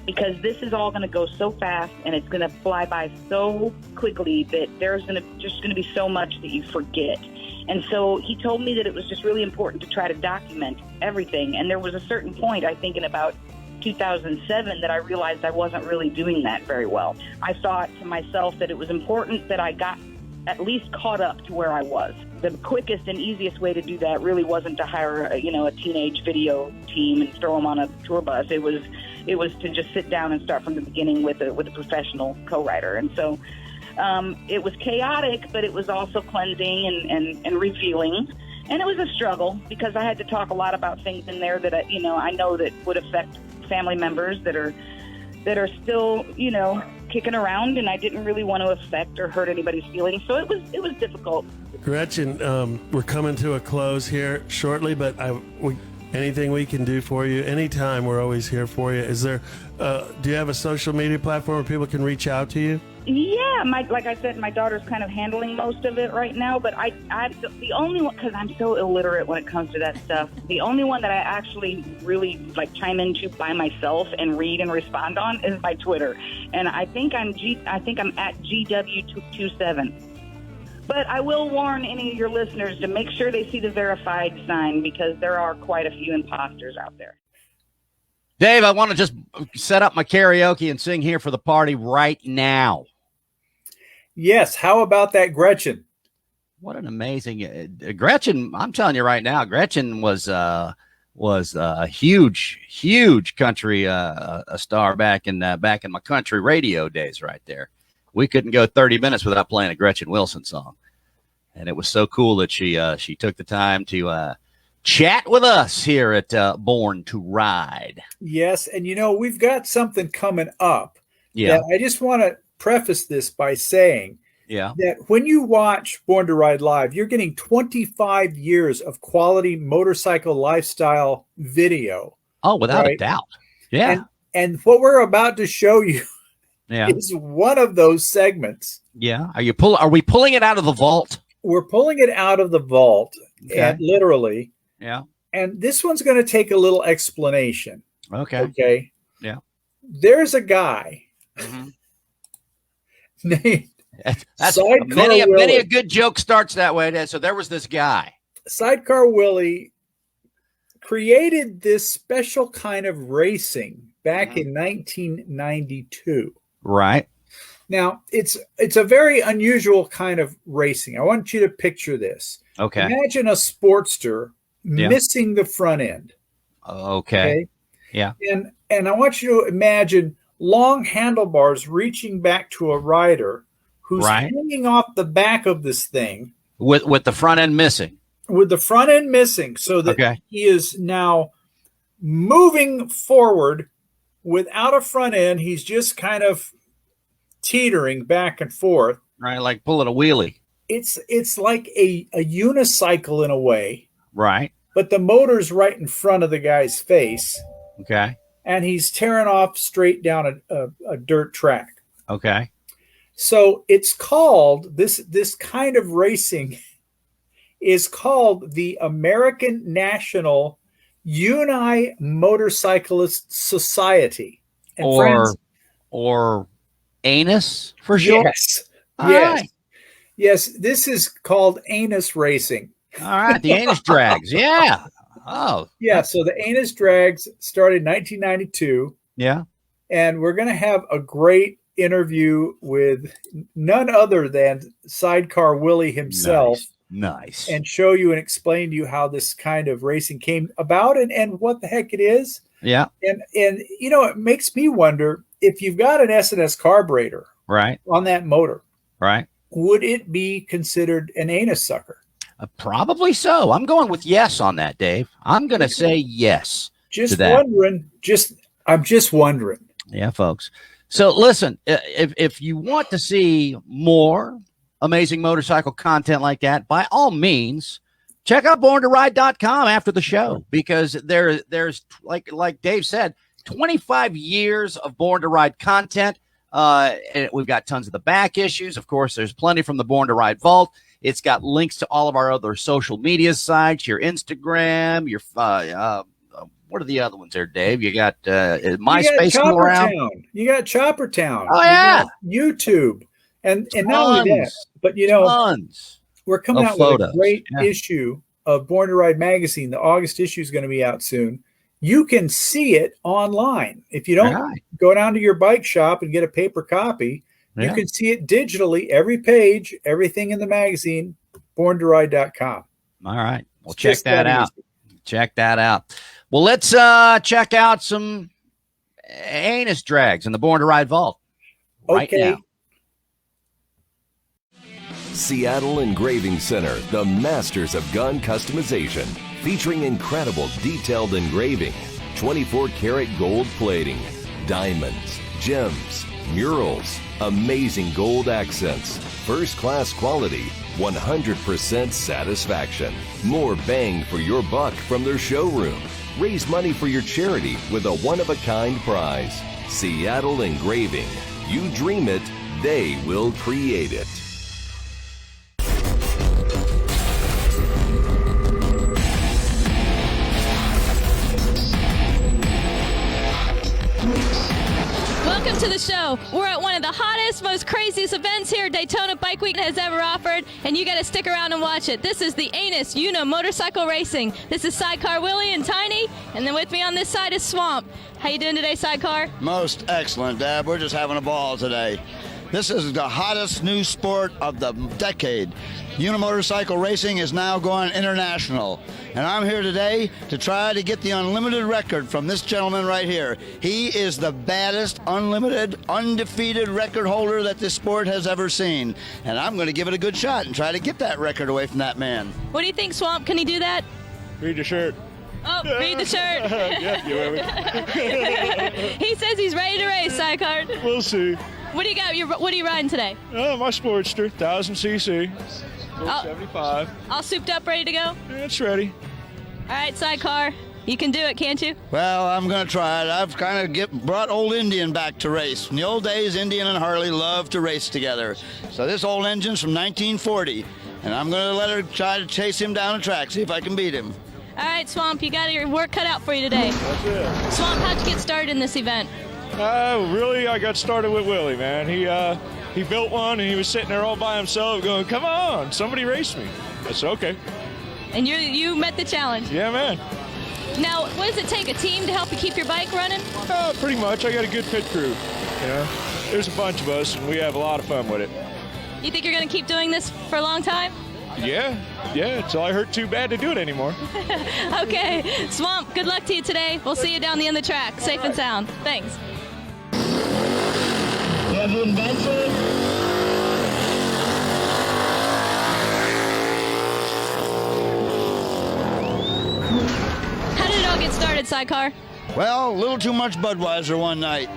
[SPEAKER 13] because this is all going to go so fast and it's going to fly by so quickly that there's going to be so much that you forget. And so he told me that it was just really important to try to document everything. And there was a certain point, I think in about 2007, that I realized I wasn't really doing that very well. I thought to myself that it was important that I got at least caught up to where I was. The quickest and easiest way to do that really wasn't to hire a teenage video team and throw them on a tour bus. It was to just sit down and start from the beginning with a professional co-writer. And so it was chaotic, but it was also cleansing and revealing. And it was a struggle, because I had to talk a lot about things in there that I know that would affect family members that are still kicking around, and I didn't really want to affect or hurt anybody's feelings. So it was difficult. Gretchen,
[SPEAKER 7] we're coming to a close here shortly, but anything we can do for you, anytime, we're always here for you. Is there? Do you have a social media platform where people can reach out to you?
[SPEAKER 13] Yeah, like I said, my daughter's kind of handling most of it right now. But I the only one, because I'm so illiterate when it comes to that stuff. The only one that I actually really chime into by myself and read and respond on is my Twitter, and I think I'm at GW227. But I will warn any of your listeners to make sure they see the verified sign, because there are quite a few imposters out there.
[SPEAKER 10] Dave, I want to just set up my karaoke and sing here for the party right now.
[SPEAKER 12] Yes. How about that, Gretchen?
[SPEAKER 10] What an amazing Gretchen. I'm telling you right now, Gretchen was was a huge country a star back in my country radio days right there. We couldn't go 30 minutes without playing a Gretchen Wilson song. And it was so cool that she took the time to chat with us here at Born to Ride.
[SPEAKER 12] Yes, and we've got something coming up.
[SPEAKER 10] Yeah.
[SPEAKER 12] That I just want to preface this by saying that when you watch Born to Ride Live, you're getting 25 years of quality motorcycle lifestyle video.
[SPEAKER 10] Oh, without a doubt. Yeah.
[SPEAKER 12] And what we're about to show you is one of those segments.
[SPEAKER 10] Yeah. Are we pulling it out of the vault?
[SPEAKER 12] We're pulling it out of the vault, and literally.
[SPEAKER 10] Yeah.
[SPEAKER 12] And this one's going to take a little explanation.
[SPEAKER 10] Okay.
[SPEAKER 12] Okay.
[SPEAKER 10] Yeah.
[SPEAKER 12] There's a guy named
[SPEAKER 10] many a good joke starts that way. So there was this guy.
[SPEAKER 12] Sidecar Willie created this special kind of racing back in 1992.
[SPEAKER 10] Right.
[SPEAKER 12] Now, it's a very unusual kind of racing. I want you to picture this.
[SPEAKER 10] Okay.
[SPEAKER 12] Imagine a Sportster missing the front end.
[SPEAKER 10] Okay. Yeah.
[SPEAKER 12] And I want you to imagine long handlebars reaching back to a rider who's hanging off the back of this thing.
[SPEAKER 10] With the front end missing.
[SPEAKER 12] With the front end missing, so that he is now moving forward without a front end. He's just kind of teetering back and forth.
[SPEAKER 10] Right, like pulling a wheelie.
[SPEAKER 12] It's like a unicycle in a way.
[SPEAKER 10] Right.
[SPEAKER 12] But the motor's right in front of the guy's face.
[SPEAKER 10] Okay.
[SPEAKER 12] And he's tearing off straight down a dirt track.
[SPEAKER 10] Okay.
[SPEAKER 12] So it's called, this kind of racing is called the American National Uni Motorcyclist Society. And
[SPEAKER 10] or ANUS for short?
[SPEAKER 12] Yes.
[SPEAKER 10] All
[SPEAKER 12] yes.
[SPEAKER 10] right.
[SPEAKER 12] Yes, this is called ANUS racing.
[SPEAKER 10] All right, the ANUS drags. Yeah. Oh.
[SPEAKER 12] Yeah, so the ANUS drags started in 1992.
[SPEAKER 10] Yeah.
[SPEAKER 12] And we're going to have a great interview with none other than Sidecar Willie himself.
[SPEAKER 10] Nice.
[SPEAKER 12] And show you and explain to you how this kind of racing came about and what the heck it is.
[SPEAKER 10] Yeah.
[SPEAKER 12] And it makes me wonder, if you've got an S&S carburetor on that motor, would it be considered an ANUS sucker?
[SPEAKER 10] Probably so. I'm going with yes on that, Dave. I'm going to say yes.
[SPEAKER 12] I'm just wondering.
[SPEAKER 10] Yeah, folks. So listen, if you want to see more amazing motorcycle content like that, by all means, check out borntoride.com after the show, because there's like Dave said, 25 years of Born to Ride content. And we've got tons of the back issues. Of course, there's plenty from the Born to Ride vault. It's got links to all of our other social media sites, your Instagram, your what are the other ones there, Dave? You got MySpace around.
[SPEAKER 12] You got Chopper Town.
[SPEAKER 10] Oh yeah,
[SPEAKER 12] YouTube, and not only that, but we're coming out with a great issue of Born to Ride magazine. The August issue is going to be out soon. You can see it online. If you don't go down to your bike shop and get a paper copy, you can see it digitally, every page, everything in the magazine, borntoride.com.
[SPEAKER 10] All right. Well, check that out. Check that out. Well, let's check out some ANUS drags in the Born to Ride vault right now.
[SPEAKER 1] Seattle Engraving Center, the masters of gun customization, featuring incredible detailed engraving, 24-karat gold plating, diamonds, gems, murals, amazing gold accents, first-class quality, 100% satisfaction. More bang for your buck from their showroom. Raise money for your charity with a one-of-a-kind prize. Seattle Engraving. You dream it, they will create it.
[SPEAKER 5] Welcome to the show. We're at one of the hottest, most craziest events here Daytona Bike Week has ever offered, and you got to stick around and watch it. This is the ANUS Uni Motorcycle Racing. This is Sidecar Willie and Tiny, and then with me on this side is Swamp. How you doing today, Sidecar?
[SPEAKER 14] Most excellent, Dad. We're just having a ball today. This is the hottest new sport of the decade. Unimotorcycle racing is now going international. And I'm here today to try to get the unlimited record from this gentleman right here. He is the baddest, unlimited, undefeated record holder that this sport has ever seen. And I'm going to give it a good shot and try to get that record away from that man.
[SPEAKER 5] What do you think, Swamp? Can he do that?
[SPEAKER 15] Read the shirt.
[SPEAKER 5] Oh, read the shirt.
[SPEAKER 15] Yeah, you will.
[SPEAKER 5] He says he's ready to race, Sidecar.
[SPEAKER 15] We'll see.
[SPEAKER 5] What do you got? What are you riding today?
[SPEAKER 15] My Sportster, 1000 cc, 475.
[SPEAKER 5] All souped up, ready to go?
[SPEAKER 15] It's ready.
[SPEAKER 5] All right, Sidecar. You can do it, can't you?
[SPEAKER 14] Well, I'm going to try it. I've kind of brought old Indian back to race. In the old days, Indian and Harley loved to race together. So this old engine's from 1940, and I'm going to let her try to chase him down the track, see if I can beat him.
[SPEAKER 5] All right, Swamp, you got your work cut out for you today.
[SPEAKER 15] That's it.
[SPEAKER 5] Swamp, how'd you get started in this event?
[SPEAKER 15] Really, I got started with Willie, man. He built one, and he was sitting there all by himself going, come on, somebody race me. I said, okay.
[SPEAKER 5] And you met the challenge.
[SPEAKER 15] Yeah, man.
[SPEAKER 5] Now, what does it take, a team to help you keep your bike running?
[SPEAKER 15] Pretty much. I got a good pit crew. You know, there's a bunch of us, and we have a lot of fun with it.
[SPEAKER 5] You think you're going to keep doing this for a long time?
[SPEAKER 15] Yeah, until I hurt too bad to do it anymore.
[SPEAKER 5] Okay. Swamp, good luck to you today. We'll see you down the end of the track, safe and sound. Thanks.
[SPEAKER 9] Kevin Benson.
[SPEAKER 5] How did it all get started, Sidecar?
[SPEAKER 14] Well, a little too much Budweiser one night.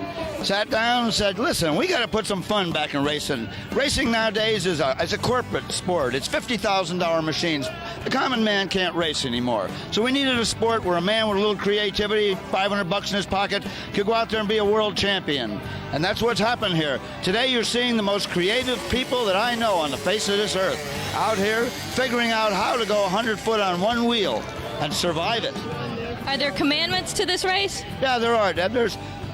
[SPEAKER 14] Sat down and said, listen, we got to put some fun back in racing. Racing nowadays is a corporate sport. It's $50,000 machines. The common man can't race anymore. So we needed a sport where a man with a little creativity, $500 in his pocket, could go out there and be a world champion. And that's what's happened here. Today you're seeing the most creative people that I know on the face of this earth out here figuring out how to go 100 foot on one wheel and survive it.
[SPEAKER 5] Are there commandments to this race?
[SPEAKER 14] Yeah, there are, Deb.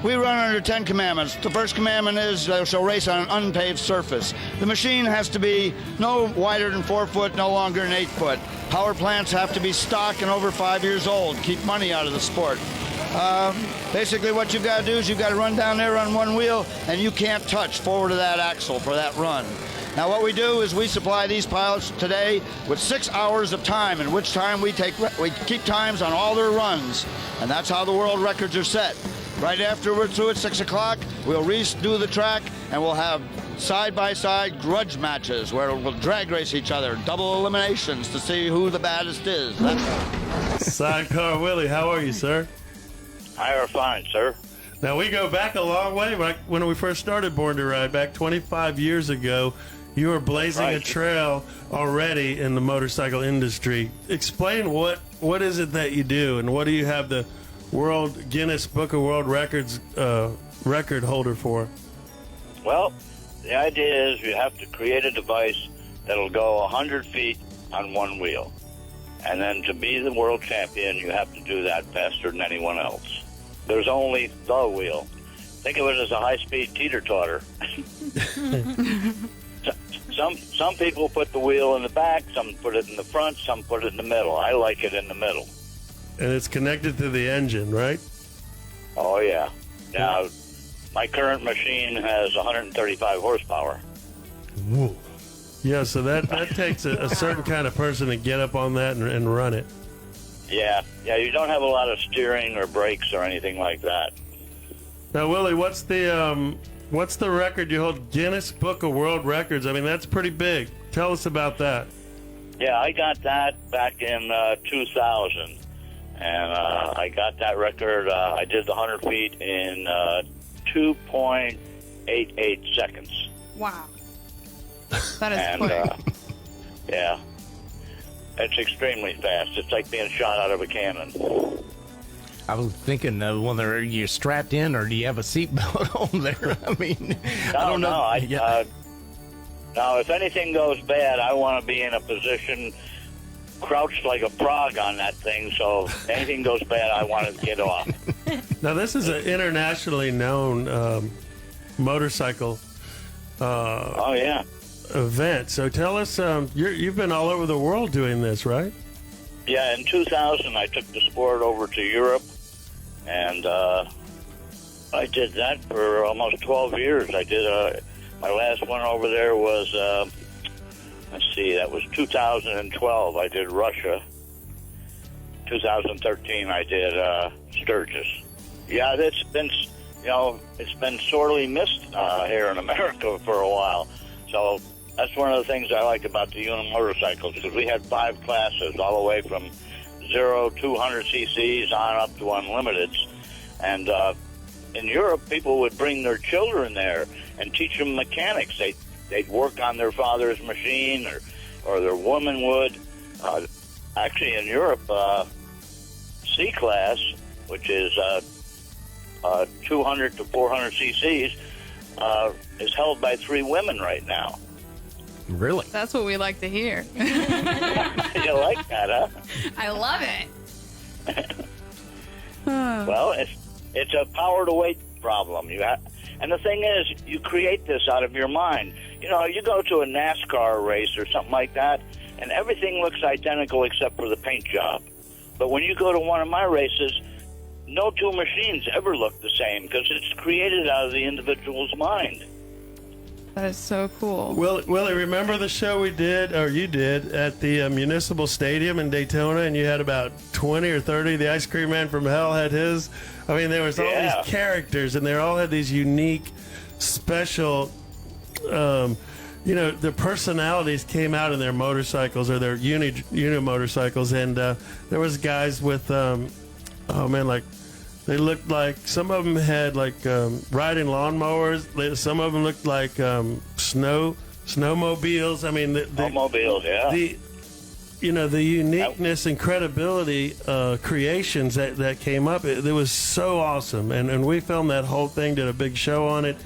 [SPEAKER 14] We run under 10 commandments. The first commandment is shall race on an unpaved surface. The machine has to be no wider than 4 foot, no longer than 8 foot. Power plants have to be stock and over 5 years old. Keep money out of the sport. Basically what you've got to do is you've got to run down there on one wheel, and you can't touch forward of that axle for that run. Now what we do is we supply these pilots today with 6 hours of time, in which time we keep times on all their runs, and that's how the world records are set. Right after we're through at 6 o'clock, we'll redo the track, and we'll have side-by-side grudge matches where we'll drag race each other, double eliminations to see who the baddest is.
[SPEAKER 7] Sidecar Willie, how are you, sir?
[SPEAKER 16] I are fine, sir.
[SPEAKER 7] Now, we go back a long way. When we first started Born to Ride, back 25 years ago, you were blazing a trail already in the motorcycle industry. Explain what is it that you do, and what do you have the Guinness Book of World Records record holder for?
[SPEAKER 16] Well, the idea is you have to create a device that'll go 100 feet on one wheel. And then to be the world champion, you have to do that faster than anyone else. There's only the wheel. Think of it as a high-speed teeter-totter. Some people put the wheel in the back, some put it in the front, some put it in the middle. I like it in the middle.
[SPEAKER 7] And it's connected to the engine, right?
[SPEAKER 16] Oh, yeah. Now, my current machine has 135 horsepower.
[SPEAKER 7] Whoa. Yeah, so that takes a certain kind of person to get up on that and run it.
[SPEAKER 16] Yeah, you don't have a lot of steering or brakes or anything like that.
[SPEAKER 7] Now, Willie, what's the record you hold? Guinness Book of World Records. I mean, that's pretty big. Tell us about that.
[SPEAKER 16] Yeah, I got that back in 2000. And I got that record. I did the 100 feet in 2.88 seconds.
[SPEAKER 17] Wow. That is quick.
[SPEAKER 16] Yeah. It's extremely fast. It's like being shot out of a cannon.
[SPEAKER 11] I was thinking, whether you're strapped in or do you have a seatbelt on there? I mean, I don't know.
[SPEAKER 16] Now, if anything goes bad, I want to be in a position crouched like a frog on that thing, so if anything goes bad, I want to get off.
[SPEAKER 7] Now, this is an internationally known motorcycle event. So tell us, you've been all over the world doing this, right?
[SPEAKER 16] Yeah, in 2000, I took the sport over to Europe, and I did that for almost 12 years. I did My last one over there was, let's see, that was 2012. I did Russia. 2013, I did Sturgis. Yeah, it's been sorely missed here in America for a while. So that's one of the things I like about the unit motorcycles, because we had 5 classes, all the way from 0 to 200 cc's on up to unlimiteds. And in Europe, people would bring their children there and teach them mechanics. They'd work on their father's machine, or their woman would. Actually, in Europe, C class, which is 200 to 400 cc's, is held by 3 women right now.
[SPEAKER 11] Really?
[SPEAKER 17] That's what we like to hear.
[SPEAKER 16] You like that, huh?
[SPEAKER 17] I love it.
[SPEAKER 16] Well, it's a power to weight problem. And the thing is, you create this out of your mind. You know, you go to a NASCAR race or something like that, and everything looks identical except for the paint job. But when you go to one of my races, no 2 machines ever look the same, because it's created out of the individual's mind.
[SPEAKER 17] That is so cool.
[SPEAKER 7] Willie, remember the show we did, or you did, at the Municipal Stadium in Daytona, and you had about 20 or 30. The Ice Cream Man from Hell had his. I mean, there was all these characters, and they all had these unique, special, their personalities came out in their motorcycles or their uni motorcycles, and there was guys with, they looked like, some of them had riding lawnmowers. Some of them looked like snowmobiles. I mean,
[SPEAKER 16] snowmobiles, yeah.
[SPEAKER 7] The uniqueness and credibility creations that came up. It was so awesome, and we filmed that whole thing, did a big show on it.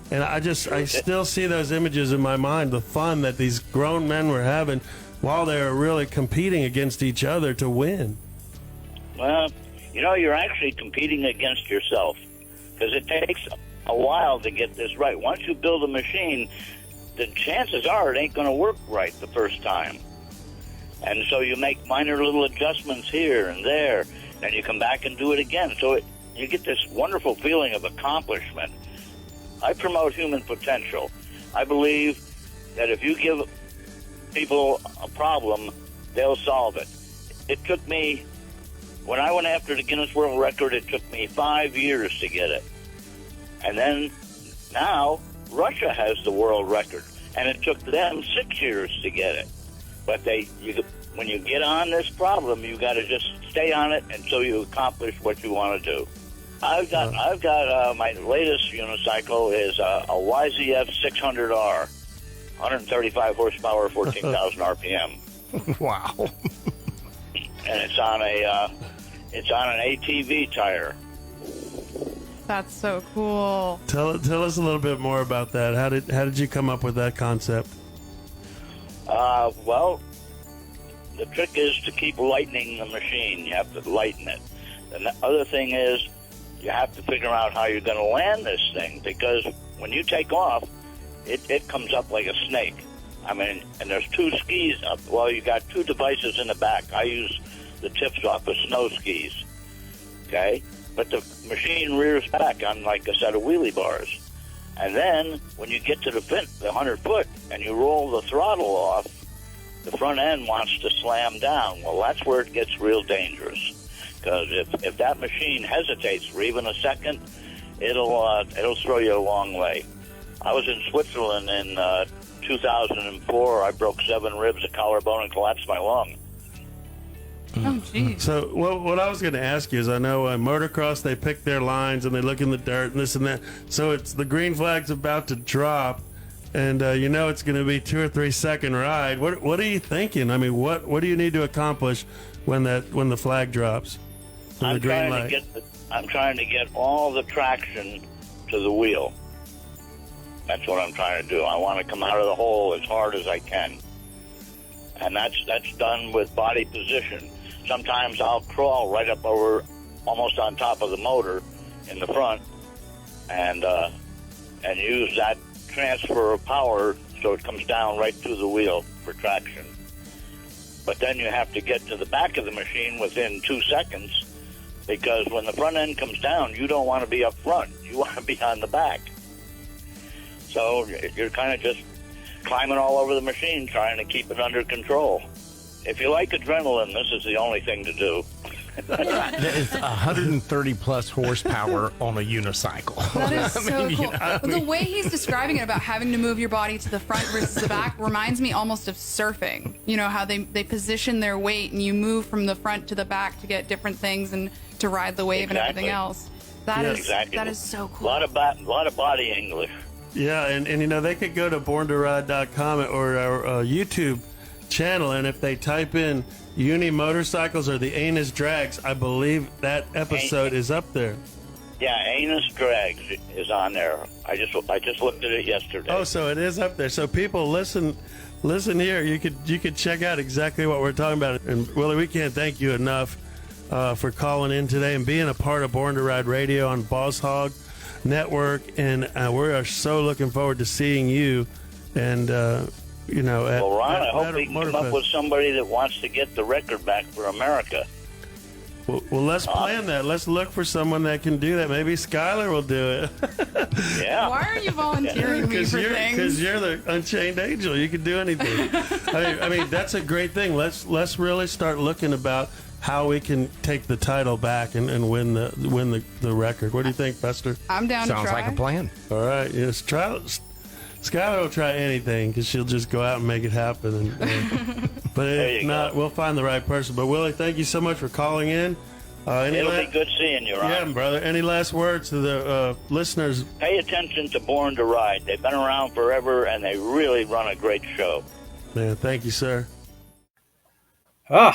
[SPEAKER 7] And I still see those images in my mind, the fun that these grown men were having while they were really competing against each other to win.
[SPEAKER 16] Well, you're actually competing against yourself, because it takes a while to get this right. Once you build a machine, the chances are it ain't going to work right the first time. And so you make minor little adjustments here and there, and you come back and do it again. So you get this wonderful feeling of accomplishment. I promote human potential. I believe that if you give people a problem, they'll solve it. It took me, when I went after the Guinness World Record, it took me 5 years to get it. And then now Russia has the world record, and it took them 6 years to get it. But when you get on this problem, you got to just stay on it until you accomplish what you want to do. I've got my latest unicycle is a YZF 600R, 135 horsepower, 14,000 RPM.
[SPEAKER 11] Wow!
[SPEAKER 16] And it's on an ATV tire.
[SPEAKER 17] That's so cool.
[SPEAKER 7] Tell us a little bit more about that. How did you come up with that concept?
[SPEAKER 16] Well, the trick is to keep lightening the machine. You have to lighten it. And the other thing is, you have to figure out how you're going to land this thing, because when you take off, it comes up like a snake. I mean, and there's 2 skis up. Well, you got 2 devices in the back. I use the tips off of snow skis. Okay? But the machine rears back on like a set of wheelie bars. And then when you get to the 100 foot and you roll the throttle off, the front end wants to slam down. Well, that's where it gets real dangerous. Because if that machine hesitates for even a second, it'll throw you a long way. I was in Switzerland in 2004. I broke 7 ribs, a collarbone, and collapsed my lung.
[SPEAKER 17] Oh, geez.
[SPEAKER 7] So what I was going to ask you is, I know motocross, they pick their lines and they look in the dirt and this and that. So it's the green flag's about to drop, and it's going to be 2 or 3 second ride. What are you thinking? I mean, what do you need to accomplish when the flag drops?
[SPEAKER 16] I'm trying to get all the traction to the wheel. That's what I'm trying to do. I want to come out of the hole as hard as I can. And that's done with body position. Sometimes I'll crawl right up over, almost on top of the motor in the front, and use that transfer of power so it comes down right to the wheel for traction. But then you have to get to the back of the machine within 2 seconds, because when the front end comes down, you don't want to be up front. You want to be on the back. So you're kind of just climbing all over the machine, trying to keep it under control. If you like adrenaline, this is the only thing to do.
[SPEAKER 11] It's 130 plus horsepower on a unicycle.
[SPEAKER 17] That is so cool.
[SPEAKER 11] I
[SPEAKER 17] The
[SPEAKER 11] mean-
[SPEAKER 17] way he's describing it about having to move your body to the front versus the back reminds me almost of surfing. You know, how they position their weight and you move from the front to the back to get different things and to ride the wave and everything else. That is so cool.
[SPEAKER 16] A lot of body English.
[SPEAKER 7] Yeah, and you know, they could go to borntoride.com or our YouTube channel, and if they type in Uni Motorcycles or the Anus Drags, I believe that episode is up there.
[SPEAKER 16] Yeah, Anus Drags is on there. I just looked at it yesterday.
[SPEAKER 7] Oh, so it is up there. So people, listen here. You could check out exactly what we're talking about. And Willie, we can't thank you enough for calling in today and being a part of Born to Ride Radio on Boss Hog Network. And we are so looking forward to seeing you. And you know,
[SPEAKER 16] Well, Ron, I hope we can come
[SPEAKER 7] Moto-Fest.
[SPEAKER 16] up with somebody that wants to get the record back for America.
[SPEAKER 7] Well, let's plan that. Let's look for someone that can do that. Maybe Skylar will do it.
[SPEAKER 16] Yeah.
[SPEAKER 17] Why are you volunteering me for things?
[SPEAKER 7] Because you're the Unchained Angel. You can do anything. I mean, that's a great thing. Let's really start looking about how we can take the title back and win the record. What do you think, Buster?
[SPEAKER 17] I'm down to try.
[SPEAKER 11] Sounds like a plan.
[SPEAKER 7] All right. Yes, try. Skylar will try anything because she'll just go out and make it happen. But if not, we'll find the right person. But Willie, thank you so much for calling in.
[SPEAKER 16] It'll be good seeing you, Ron.
[SPEAKER 7] Yeah, brother. Any last words to the listeners?
[SPEAKER 16] Pay attention to Born to Ride. They've been around forever, and they really run a great show.
[SPEAKER 7] Man, thank you, sir.
[SPEAKER 10] You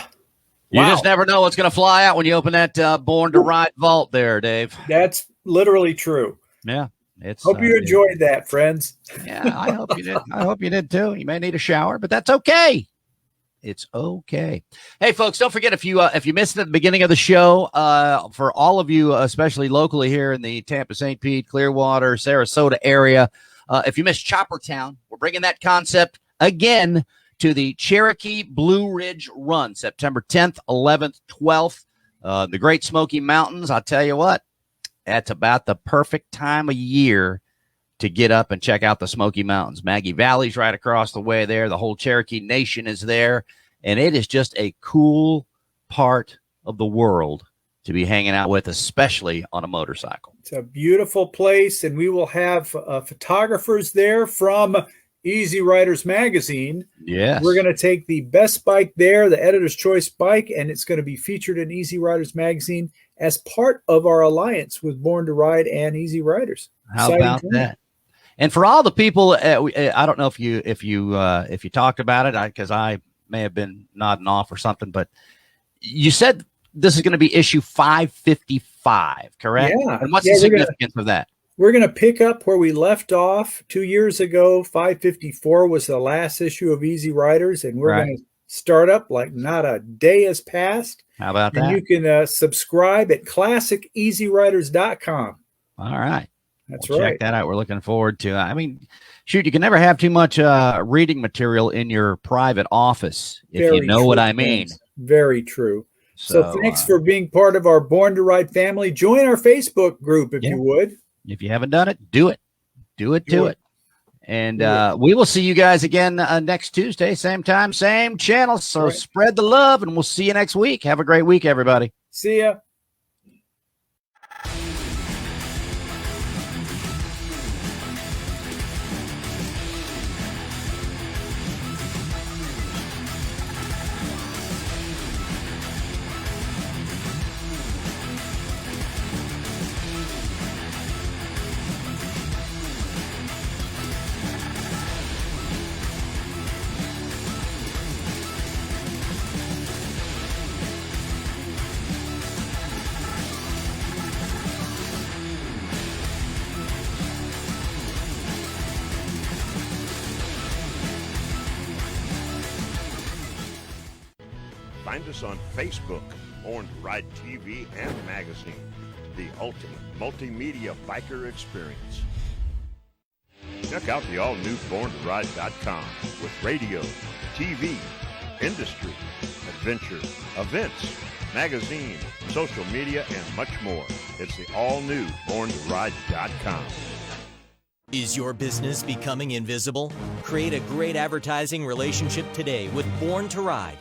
[SPEAKER 10] just never know what's going to fly out when you open that Born to Ride vault there, Dave.
[SPEAKER 12] That's literally true.
[SPEAKER 10] Yeah. It's,
[SPEAKER 12] Hope you enjoyed that, friends.
[SPEAKER 10] Yeah, I hope you did. I hope you did too. You may need a shower, but that's okay. It's okay. Hey, folks, don't forget if you missed it at the beginning of the show, for all of you, especially locally here in the Tampa, St. Pete, Clearwater, Sarasota area, if you missed Chopper Town, we're bringing that concept again to the Cherokee Blue Ridge Run, September 10th, 11th, 12th. The Great Smoky Mountains, I'll tell you what, that's about the perfect time of year to get up and check out the Smoky Mountains. Maggie Valley's right across the way there. The whole Cherokee Nation is there. And it is just a cool part of the world to be hanging out with, especially on a motorcycle.
[SPEAKER 12] It's a beautiful place, and we will have photographers there from Easy Riders Magazine.
[SPEAKER 10] Yes.
[SPEAKER 12] We're going to take the best bike there, the Editor's Choice bike, and it's going to be featured in Easy Riders Magazine as part of our alliance with Born to Ride and Easy Riders.
[SPEAKER 10] How
[SPEAKER 12] Exciting
[SPEAKER 10] about
[SPEAKER 12] time.
[SPEAKER 10] that? And for all the people, I don't know if you talked about it, because I may have been nodding off or something, but you said this is going to be issue 555, correct?
[SPEAKER 12] Yeah.
[SPEAKER 10] And what's
[SPEAKER 12] Yeah,
[SPEAKER 10] the significance of that?
[SPEAKER 12] We're going to pick up where we left off 2 years ago. 554 was the last issue of Easy Riders, and we're going to start up like not a day has passed.
[SPEAKER 10] How about
[SPEAKER 12] and
[SPEAKER 10] that?
[SPEAKER 12] you can subscribe at classiceasyriders.com.
[SPEAKER 10] All right.
[SPEAKER 12] That's
[SPEAKER 10] We'll
[SPEAKER 12] right.
[SPEAKER 10] Check that out. We're looking forward to. I mean, shoot, you can never have too much reading material in your private office, if
[SPEAKER 12] Very
[SPEAKER 10] you know
[SPEAKER 12] true,
[SPEAKER 10] what I mean.
[SPEAKER 12] friends. Very true. So
[SPEAKER 10] So,
[SPEAKER 12] thanks for being part of our Born to Ride family. Join our Facebook group if you would.
[SPEAKER 10] If you haven't done it, do it. Do it. And we will see you guys again next Tuesday, same time, same channel. So spread the love, and we'll see you next week. Have a great week, everybody.
[SPEAKER 12] See ya.
[SPEAKER 18] Find us on Facebook, Born to Ride TV and Magazine, the ultimate multimedia biker experience. Check out the all-new BornToRide.com with radio, TV, industry, adventure, events, magazine, social media, and much more. It's the all-new BornToRide.com.
[SPEAKER 19] Is your business becoming invisible? Create a great advertising relationship today with Born to Ride.